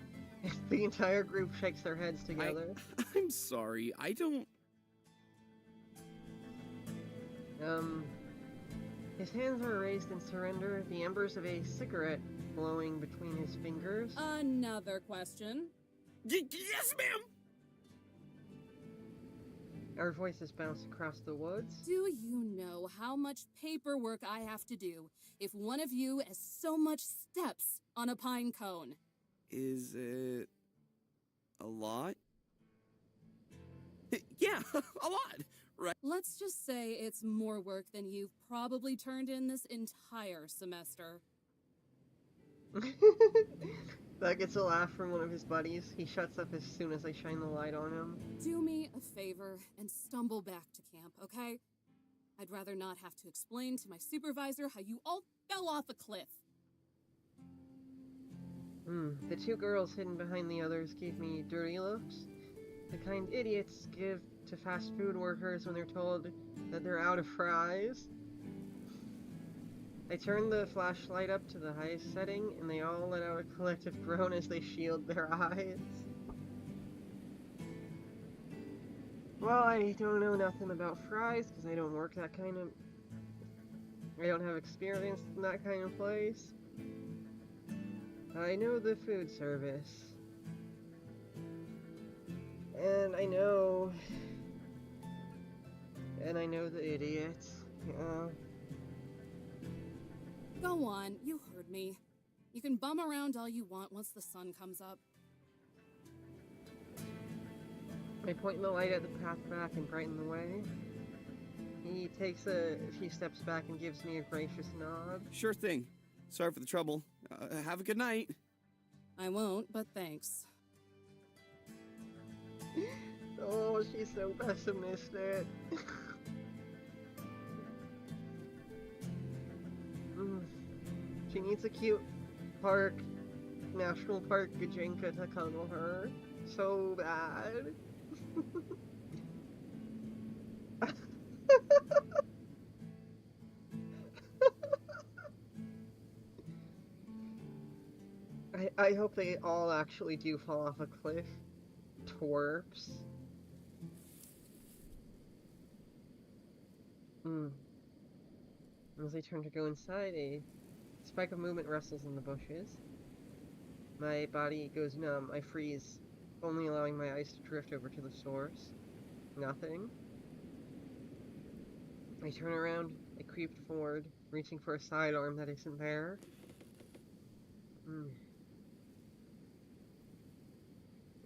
The entire group shakes their heads together. I'm sorry. I don't. His hands are raised in surrender, the embers of a cigarette glowing between his fingers. Another question. Yes, ma'am! Our voices bounce across the woods. Do you know how much paperwork I have to do if one of you has so much steps on a pine cone? Is it a lot? Yeah, a lot. Right. Let's just say it's more work than you've probably turned in this entire semester. That gets a laugh from one of his buddies. He shuts up as soon as I shine the light on him. Do me a favor and stumble back to camp, okay? I'd rather not have to explain to my supervisor how you all fell off a cliff. The two girls hidden behind the others gave me dirty looks. The kind idiots give to fast food workers when they're told that they're out of fries. I turned the flashlight up to the highest setting, and they all let out a collective groan as they shield their eyes. Well, I don't know nothing about fries, because I don't work that kind of... I don't have experience in that kind of place. I know the food service. And I know the idiots. Go on, you heard me. You can bum around all you want once the sun comes up. I point the light at the path back and brighten the way. He takes a few steps back and gives me a gracious nod. Sure thing. Sorry for the trouble. Have a good night. I won't, but thanks. Oh, she's so pessimistic. She needs a cute National Park Gajinka to cuddle her. So bad. I hope they all actually do fall off a cliff. Twerps. As I turn to go inside, a spike of movement rustles in the bushes. My body goes numb. I freeze, only allowing my eyes to drift over to the source. Nothing. I turn around. I creep forward, reaching for a sidearm that isn't there.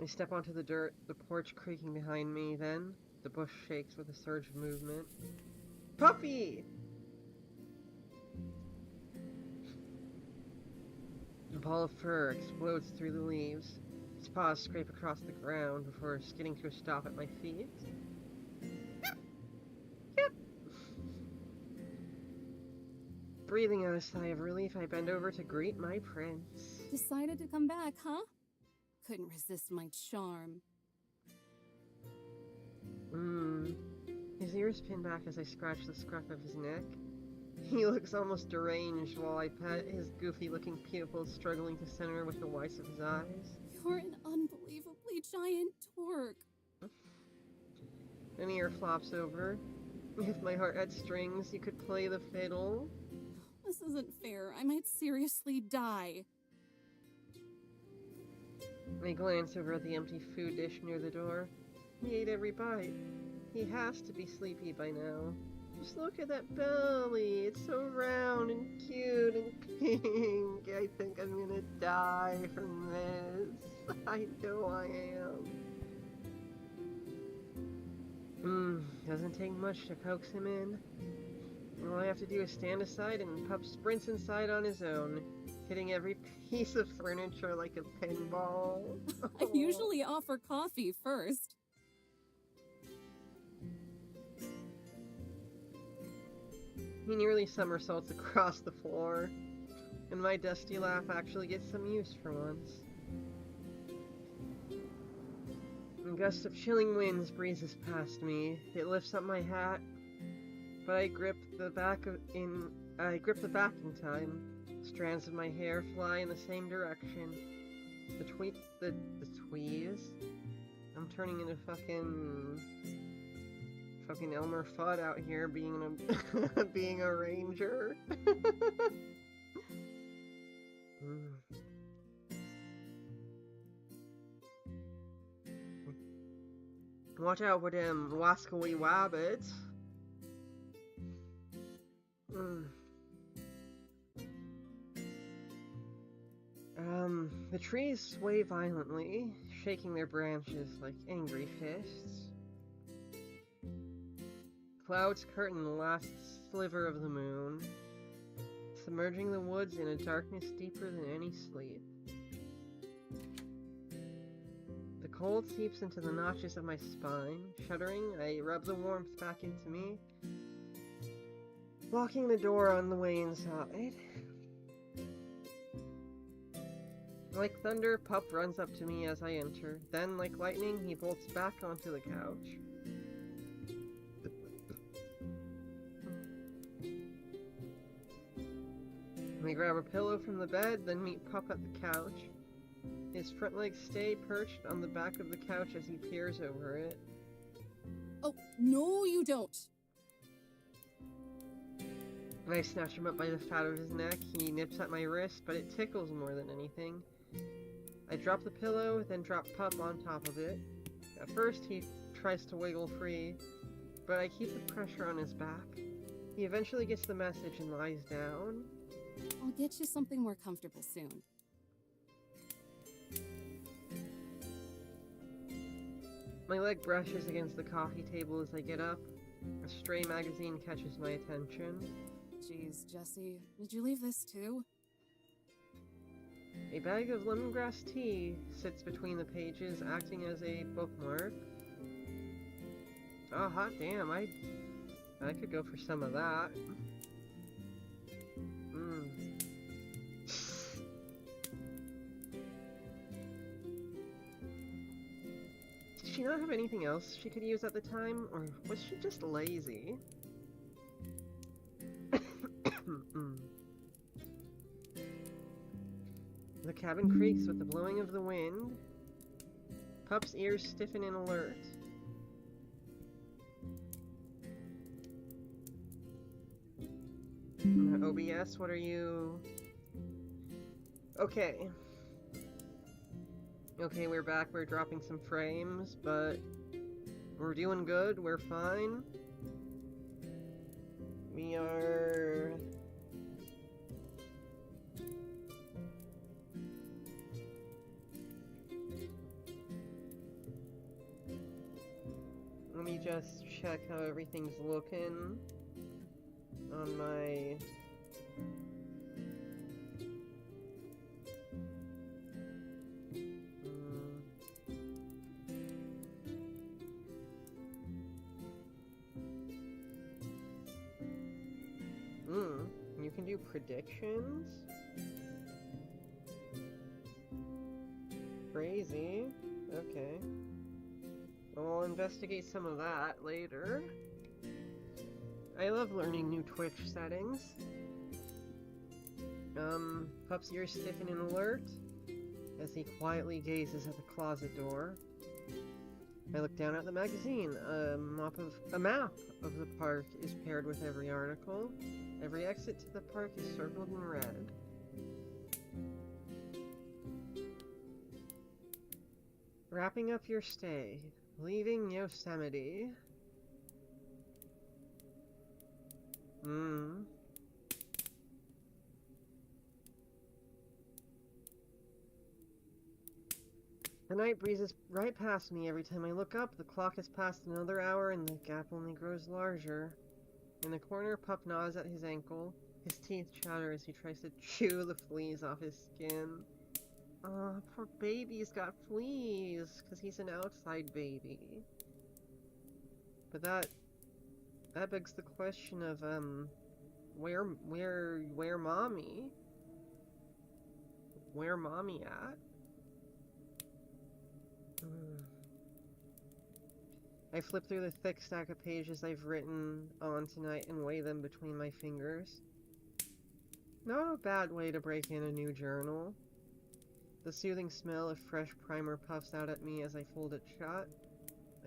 I step onto the dirt, the porch creaking behind me. Then, the bush shakes with a surge of movement. Puppy! A ball of fur explodes through the leaves. Its paws scrape across the ground before skidding to a stop at my feet. Yep. Breathing out a sigh of relief, I bend over to greet my prince. Decided to come back, huh? Couldn't resist my charm. His ears pin back as I scratch the scruff of his neck. He looks almost deranged while I pet his goofy-looking pupils struggling to center with the whites of his eyes. You're an unbelievably giant dork. An ear flops over. If my heart had strings, you could play the fiddle. This isn't fair. I might seriously die. I glance over at the empty food dish near the door. He ate every bite. He has to be sleepy by now. Just look at that belly. It's so round and cute and pink. I think I'm gonna die from this. I know I am. Doesn't take much to coax him in. All I have to do is stand aside and Pup sprints inside on his own, hitting every piece of furniture like a pinball. I usually offer coffee first. He nearly somersaults across the floor, and my dusty laugh actually gets some use for once. A gust of chilling winds breezes past me. It lifts up my hat. but I grip the back in time. Strands of my hair fly in the same direction. The tweeze. I'm turning into fucking Elmer Fudd out here being a being a ranger. Watch out for them wascally wabbits. The trees sway violently, shaking their branches like angry fists. Clouds curtain the last sliver of the moon, submerging the woods in a darkness deeper than any sleep. The cold seeps into the notches of my spine. Shuddering, I rub the warmth back into me, locking the door on the way inside. Like thunder, Pup runs up to me as I enter. Then, like lightning, he bolts back onto the couch. We grab a pillow from the bed, then meet Pup at the couch. His front legs stay perched on the back of the couch as he peers over it. Oh, no you don't! I snatch him up by the fat of his neck. He nips at my wrist, but it tickles more than anything. I drop the pillow, then drop Pup on top of it. At first, he tries to wiggle free, but I keep the pressure on his back. He eventually gets the message and lies down. I'll get you something more comfortable soon. My leg brushes against the coffee table as I get up. A stray magazine catches my attention. Jeez, Jesse, did you leave this too? A bag of lemongrass tea sits between the pages, acting as a bookmark. Oh, hot damn, I could go for some of that. Did she not have anything else she could use at the time, or was she just lazy? The cabin creaks with the blowing of the wind. Pup's ears stiffen in alert. OBS, what are you... Okay. Okay, we're back. We're dropping some frames, but we're doing good. We're fine. We are... Let me just check how everything's looking on my... You can do predictions? Crazy. Okay. I'll investigate some of that later. I love learning new Twitch settings. Pup's ears stiffen in alert as he quietly gazes at the closet door. I look down at the magazine. A map of the park is paired with every article. Every exit to the park is circled in red. Wrapping up your stay. Leaving Yosemite. The night breezes right past me every time I look up. The clock has passed another hour and the gap only grows larger. In the corner, Pup gnaws at his ankle. His teeth chatter as he tries to chew the fleas off his skin. Oh, poor baby's got fleas, because he's an outside baby. But that begs the question of, where mommy? Where mommy at? I flip through the thick stack of pages I've written on tonight and weigh them between my fingers. Not a bad way to break in a new journal. The soothing smell of fresh primer puffs out at me as I fold it shut.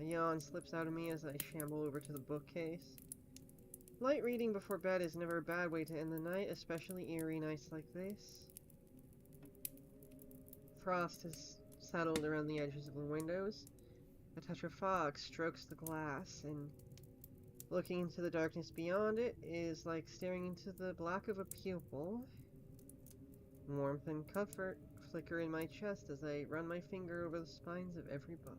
A yawn slips out of me as I shamble over to the bookcase. Light reading before bed is never a bad way to end the night, especially eerie nights like this. Frost has settled around the edges of the windows. A touch of fog strokes the glass, and looking into the darkness beyond it is like staring into the black of a pupil. Warmth and comfort flicker in my chest as I run my finger over the spines of every book.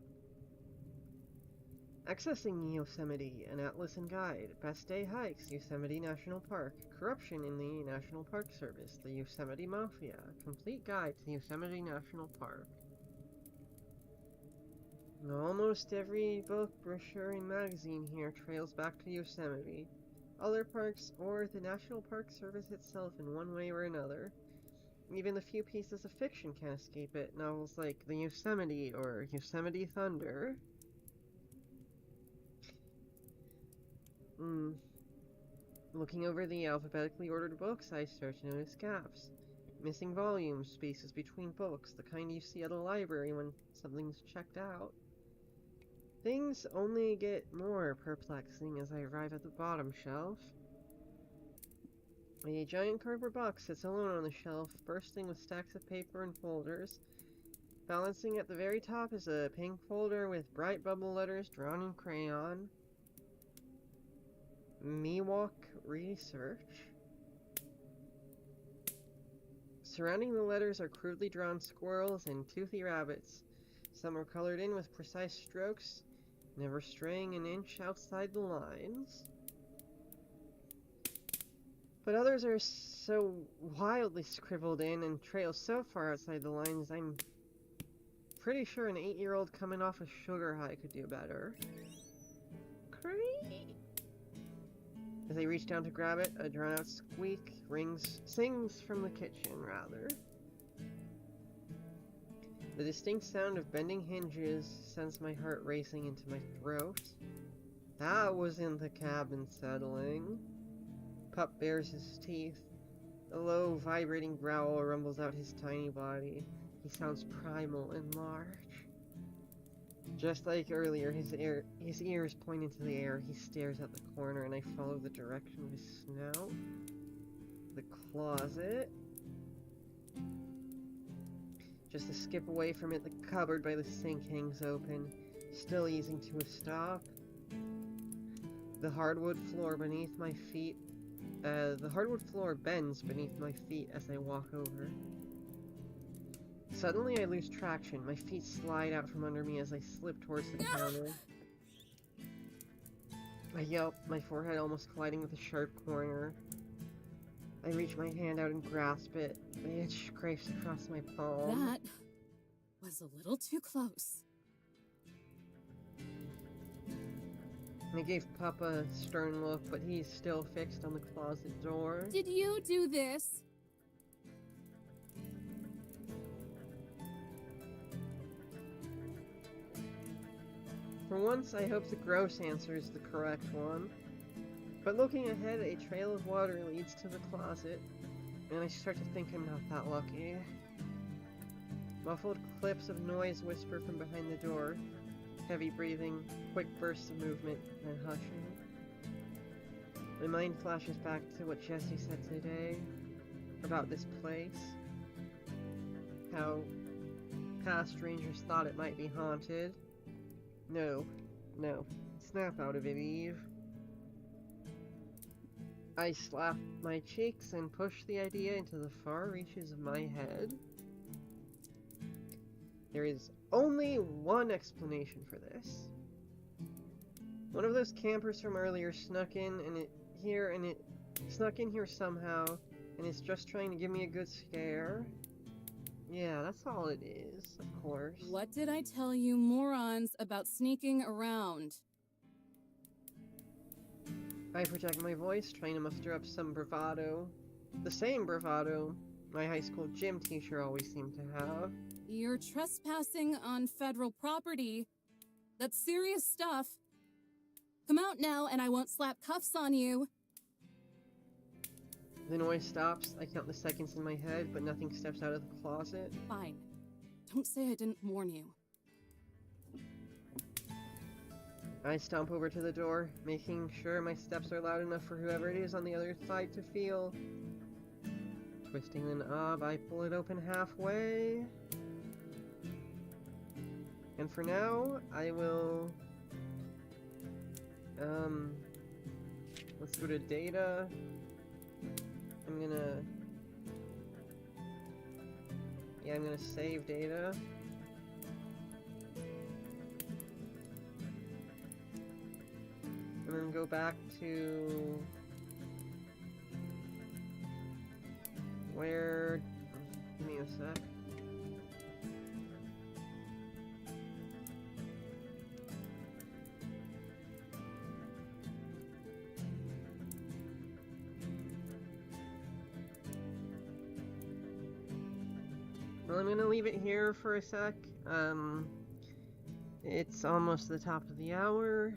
Accessing Yosemite, an atlas and guide, best day hikes, Yosemite National Park, corruption in the National Park Service, the Yosemite Mafia, complete guide to Yosemite National Park. Almost every book, brochure, and magazine here trails back to Yosemite, other parks, or the National Park Service itself in one way or another. Even the few pieces of fiction can't escape it, novels like The Yosemite or Yosemite Thunder. Looking over the alphabetically ordered books, I start to notice gaps. Missing volumes, spaces between books, the kind you see at a library when something's checked out. Things only get more perplexing as I arrive at the bottom shelf. A giant cardboard box sits alone on the shelf, bursting with stacks of paper and folders. Balancing at the very top is a pink folder with bright bubble letters drawn in crayon. Miwok Research. Surrounding the letters are crudely drawn squirrels and toothy rabbits. Some are colored in with precise strokes, never straying an inch outside the lines. But others are so wildly scribbled in and trail so far outside the lines, I'm pretty sure an 8-year-old coming off a sugar high could do better. Creep. As I reach down to grab it, a drawn-out squeak sings from the kitchen, rather. The distinct sound of bending hinges sends my heart racing into my throat. That was in the cabin settling. Pup bares his teeth. A low, vibrating growl rumbles out his tiny body. He sounds primal and large. Just like earlier, his ears point into the air. He stares at the corner, and I follow the direction of his snout. The closet. Just a skip away from it, the cupboard by the sink hangs open, still easing to a stop. The hardwood floor beneath my feet. The hardwood floor bends beneath my feet as I walk over. Suddenly I lose traction. My feet slide out from under me as I slip towards the counter. I yelp, my forehead almost colliding with a sharp corner. I reach my hand out and grasp it. The itch scrapes across my palm. That was a little too close. I gave Papa a stern look, but he's still fixed on the closet door. Did you do this? For once, I hope the gross answer is the correct one. But looking ahead, a trail of water leads to the closet, and I start to think I'm not that lucky. Muffled clips of noise whisper from behind the door. Heavy breathing, quick bursts of movement, then hushing. My mind flashes back to what Jesse said today about this place. How past strangers thought it might be haunted. No. Snap out of it, Eve. I slap my cheeks and push the idea into the far reaches of my head. There is only one explanation for this. One of those campers from earlier snuck in here somehow, and is just trying to give me a good scare. Yeah, that's all it is, of course. What did I tell you morons about sneaking around? I project my voice, trying to muster up some bravado. The same bravado my high school gym teacher always seemed to have. You're trespassing on federal property. That's serious stuff. Come out now, and I won't slap cuffs on you. The noise stops. I count the seconds in my head, but nothing steps out of the closet. Fine. Don't say I didn't warn you. I stomp over to the door, making sure my steps are loud enough for whoever it is on the other side to feel. Twisting the knob, I pull it open halfway. And for now, I will... let's go to data. I'm gonna save data. And then go back to where, give me a sec. Well, I'm gonna leave it here for a sec. It's almost the top of the hour.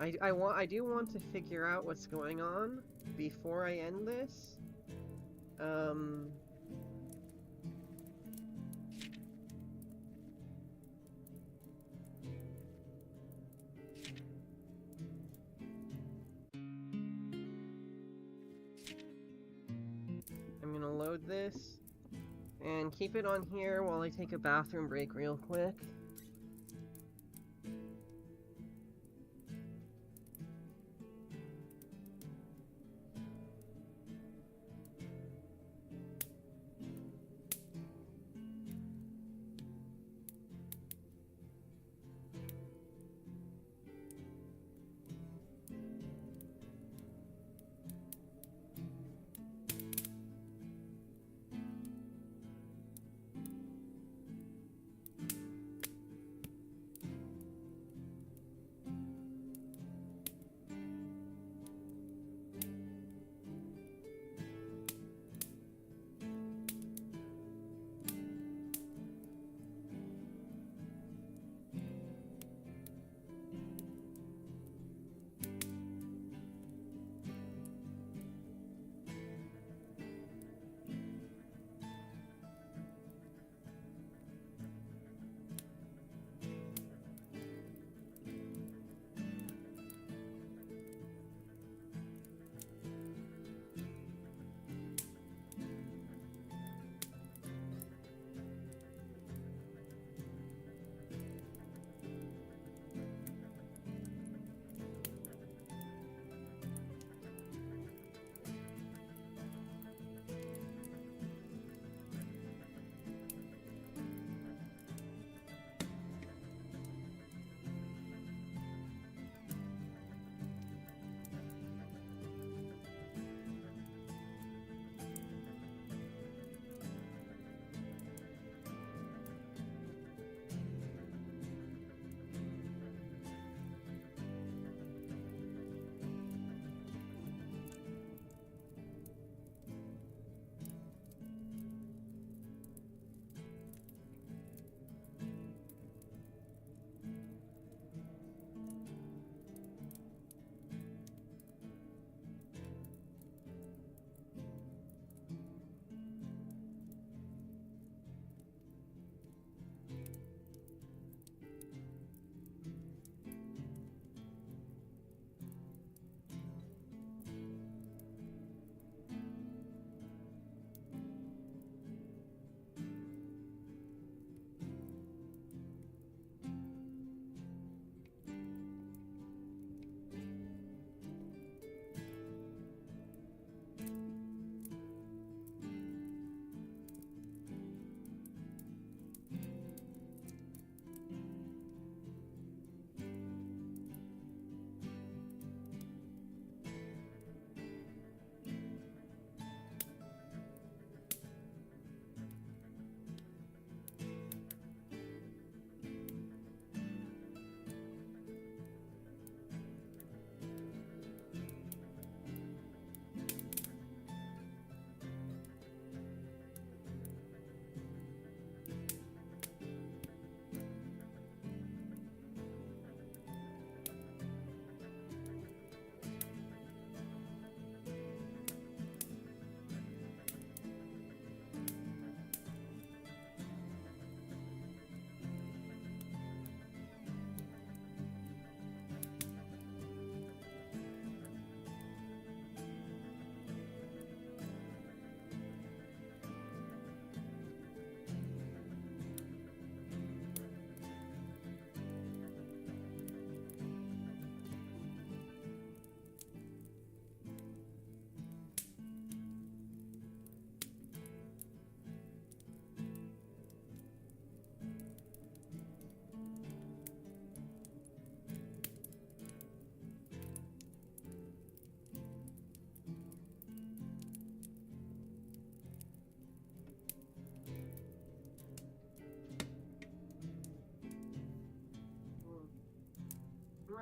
I do want to figure out what's going on before I end this. I'm gonna load this and keep it on here while I take a bathroom break real quick.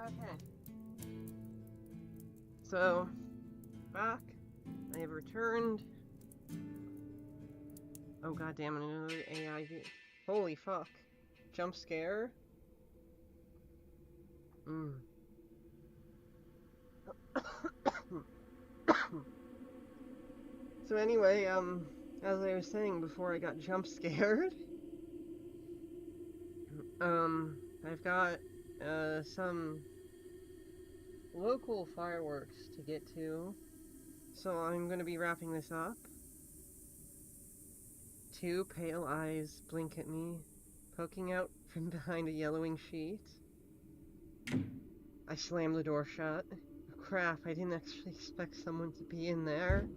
Okay. So, back. I have returned. Oh god damn it, another AI. Holy fuck. Jump scare? So anyway, as I was saying before I got jump scared, I've got, some local fireworks to get to, so I'm gonna be wrapping this up. Two pale eyes blink at me, poking out from behind a yellowing sheet. I slam the door shut. Oh, crap, I didn't actually expect someone to be in there.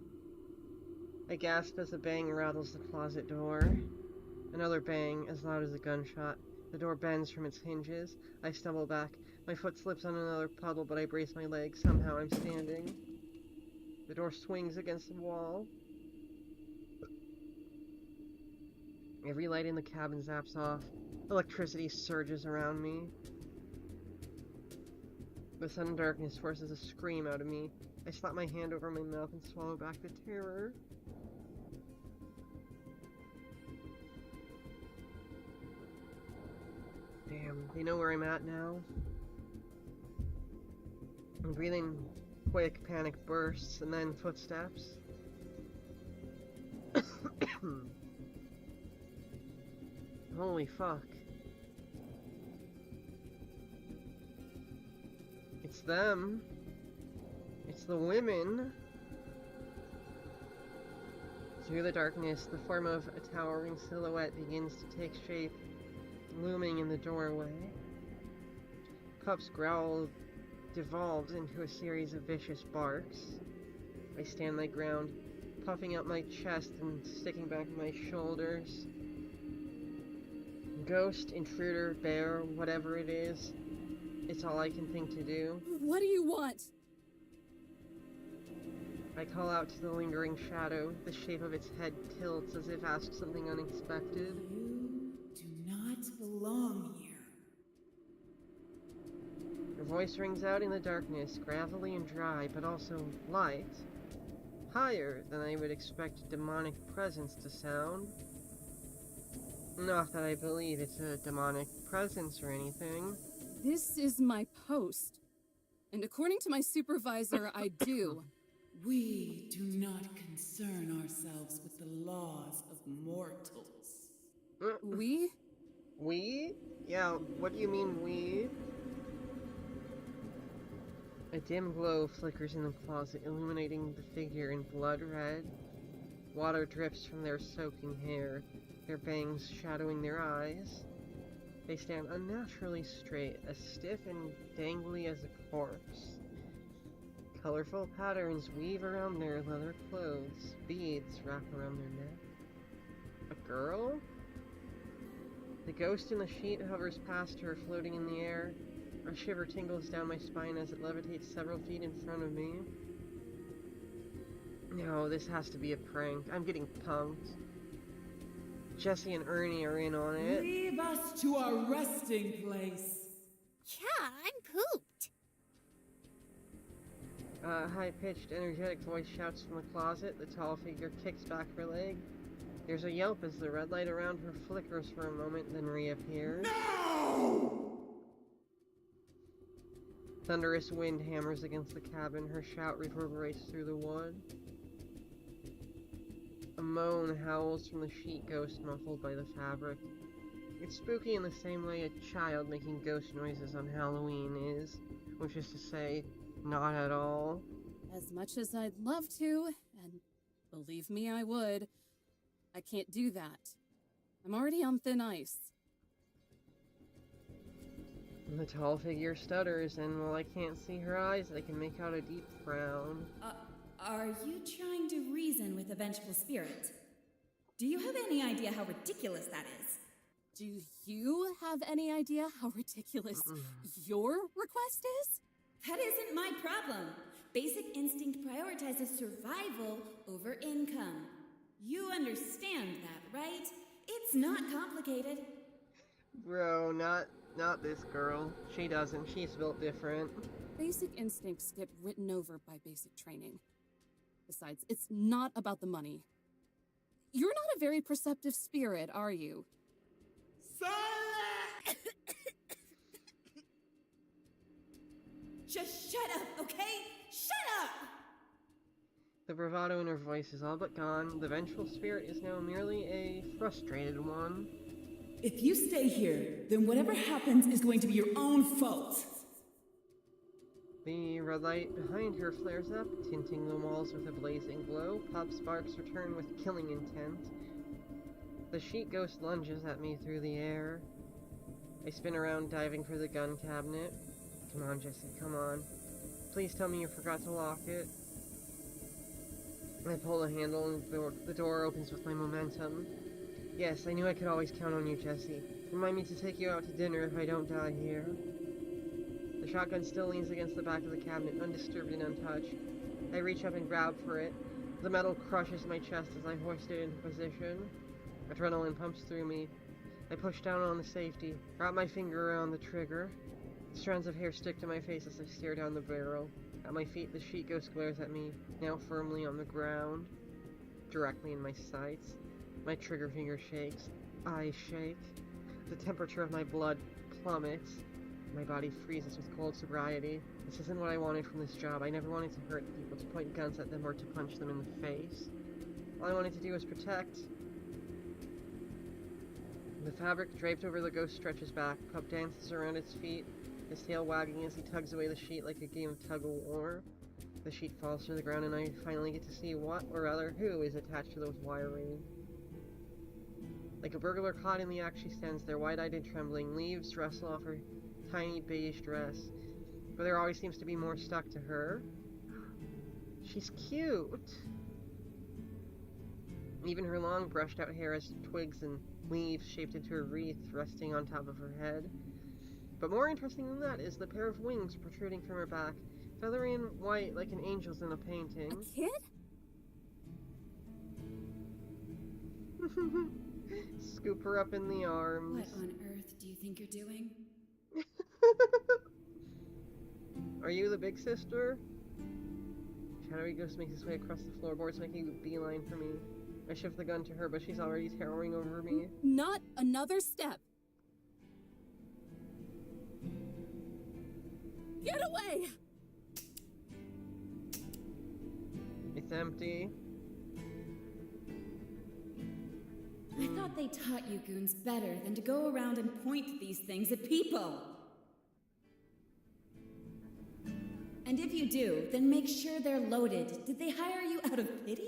I gasp as a bang rattles the closet door. Another bang, as loud as a gunshot. The door bends from its hinges. I stumble back. My foot slips on another puddle, but I brace my legs. Somehow I'm standing. The door swings against the wall. Every light in the cabin zaps off. Electricity surges around me. The sudden darkness forces a scream out of me. I slap my hand over my mouth and swallow back the terror. Damn, they know where I'm at now. I'm breathing quick, panic bursts, and then footsteps. Holy fuck. It's them. It's the women. Through the darkness, the form of a towering silhouette begins to take shape, looming in the doorway. Pup's growl devolves into a series of vicious barks. I stand my ground, puffing out my chest and sticking back my shoulders. Ghost, intruder, bear, whatever it is, it's all I can think to do. What do you want? I call out to the lingering shadow. The shape of its head tilts as if asked something unexpected. You do not belong here. Her voice rings out in the darkness, gravelly and dry, but also light. Higher than I would expect a demonic presence to sound. Not that I believe it's a demonic presence or anything. This is my post. And according to my supervisor, I do. We do not concern ourselves with the laws of mortals. We? We? Yeah, what do you mean we? A dim glow flickers in the closet, illuminating the figure in blood red. Water drips from their soaking hair, their bangs shadowing their eyes. They stand unnaturally straight, as stiff and dangly as a corpse. Colorful patterns weave around their leather clothes, beads wrap around their neck. A girl? The ghost in the sheet hovers past her, floating in the air. A shiver tingles down my spine as it levitates several feet in front of me. No, this has to be a prank. I'm getting punked. Jesse and Ernie are in on it. Leave us to our resting place. Yeah, I'm pooped. A high-pitched, energetic voice shouts from the closet. The tall figure kicks back her leg. There's a yelp as the red light around her flickers for a moment, then reappears. No! Thunderous wind hammers against the cabin. Her shout reverberates through the wood. A moan howls from the sheet ghost muffled by the fabric. It's spooky in the same way a child making ghost noises on Halloween is, which is to say, not at all. As much as I'd love to, and believe me, I would, I can't do that. I'm already on thin ice. The tall figure stutters, and while I can't see her eyes, I can make out a deep frown. Are you trying to reason with a vengeful spirit? Do you have any idea how ridiculous that is? Do you have any idea how ridiculous your request is? That isn't my problem. Basic instinct prioritizes survival over income. You understand that, right? It's not complicated. Bro, not Not this girl. She doesn't. She's built different. Basic instincts get written over by basic training. Besides, it's not about the money. You're not a very perceptive spirit, are you? Just shut up, okay? Shut up! The bravado in her voice is all but gone. The vengeful spirit is now merely a frustrated one. If you stay here, then whatever happens is going to be your own fault. The red light behind her flares up, tinting the walls with a blazing glow. Pop sparks return with killing intent. The sheet ghost lunges at me through the air. I spin around, diving for the gun cabinet. Come on, Jesse, come on. Please tell me you forgot to lock it. I pull the handle and the door opens with my momentum. Yes, I knew I could always count on you, Jesse. Remind me to take you out to dinner if I don't die here. The shotgun still leans against the back of the cabinet, undisturbed and untouched. I reach up and grab for it. The metal crushes my chest as I hoist it into position. Adrenaline pumps through me. I push down on the safety, wrap my finger around the trigger. Strands of hair stick to my face as I stare down the barrel. At my feet, the sheet ghost glares at me, now firmly on the ground, directly in my sights. My trigger finger shakes. Eyes shake. The temperature of my blood plummets. My body freezes with cold sobriety. This isn't what I wanted from this job. I never wanted to hurt people, to point guns at them, or to punch them in the face. All I wanted to do was protect. The fabric draped over the ghost stretches back. Pup dances around its feet, his tail wagging as he tugs away the sheet like a game of tug-of-war. The sheet falls to the ground and I finally get to see what, or rather who, is attached to those wiring. Like a burglar caught in the act, she stands there, wide-eyed and trembling. Leaves rustle off her tiny beige dress, but there always seems to be more stuck to her. She's cute. Even her long, brushed-out hair has twigs and leaves shaped into a wreath resting on top of her head. But more interesting than that is the pair of wings protruding from her back, feathery and white like an angel's in a painting. A kid? Scoop her up in the arms. What on earth do you think you're doing? Are you the big sister? Shadowy Ghost makes his way across the floorboards, making a beeline for me. I shift the gun to her, but she's already towering over me. Not another step. Get away! It's empty. I thought they taught you goons better than to go around and point these things at people. And if you do, then make sure they're loaded. Did they hire you out of pity?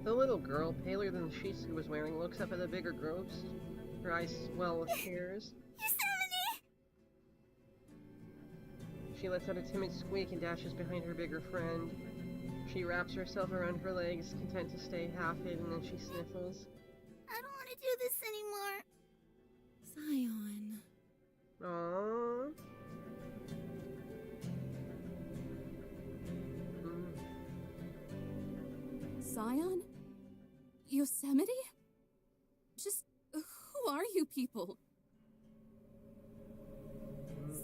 The little girl, paler than the sheets she was wearing, looks up at the bigger ghost. Her eyes swell with tears. She lets out a timid squeak and dashes behind her bigger friend. She wraps herself around her legs, content to stay half hidden, and she sniffles. I don't want to do this anymore. Zion. Aww. Zion? Yosemite? Just who are you people?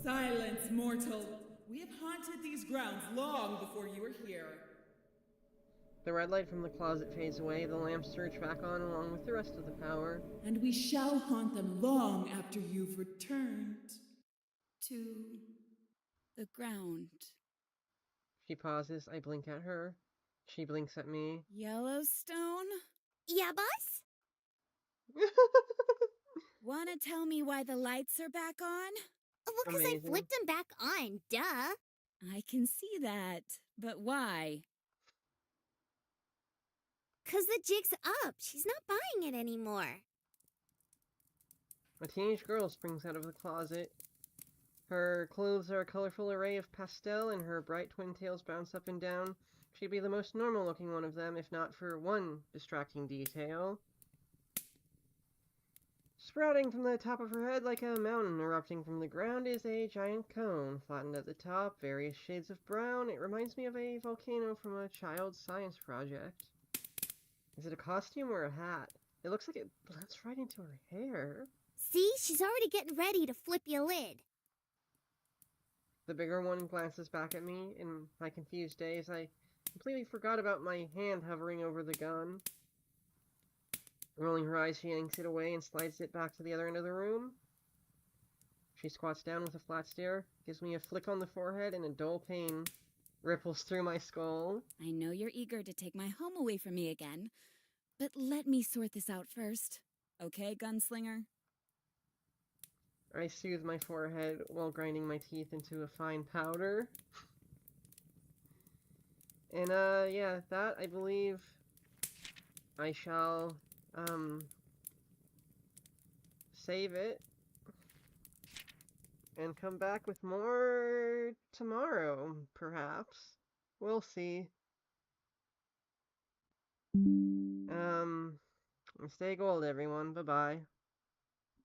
Silence, mortal. We have haunted these grounds long before you were here. The red light from the closet fades away, the lamps surge back on along with the rest of the power. And we shall haunt them long after you've returned. To the ground. She pauses, I blink at her. She blinks at me. Yellowstone? Yeah, boss? Wanna tell me why the lights are back on? Well, because I Amazing. flicked them back on, duh. I can see that. But why? Because the jig's up. She's not buying it anymore. A teenage girl springs out of the closet. Her clothes are a colorful array of pastel, and her bright twin tails bounce up and down. She'd be the most normal-looking one of them, if not for one distracting detail. Sprouting from the top of her head like a mountain erupting from the ground is a giant cone, flattened at the top, various shades of brown. It reminds me of a volcano from a child's science project. Is it a costume or a hat? It looks like it blends right into her hair. See, she's already getting ready to flip your lid. The bigger one glances back at me. In my confused daze, I completely forgot about my hand hovering over the gun. Rolling her eyes, she yanks it away and slides it back to the other end of the room. She squats down with a flat stare, gives me a flick on the forehead, and a dull pain ripples through my skull. I know you're eager to take my home away from me again, but let me sort this out first. Okay, gunslinger? I soothe my forehead while grinding my teeth into a fine powder. And, yeah, that, I believe, I shall, save it and come back with more tomorrow, perhaps. We'll see. Stay gold, everyone. Bye-bye.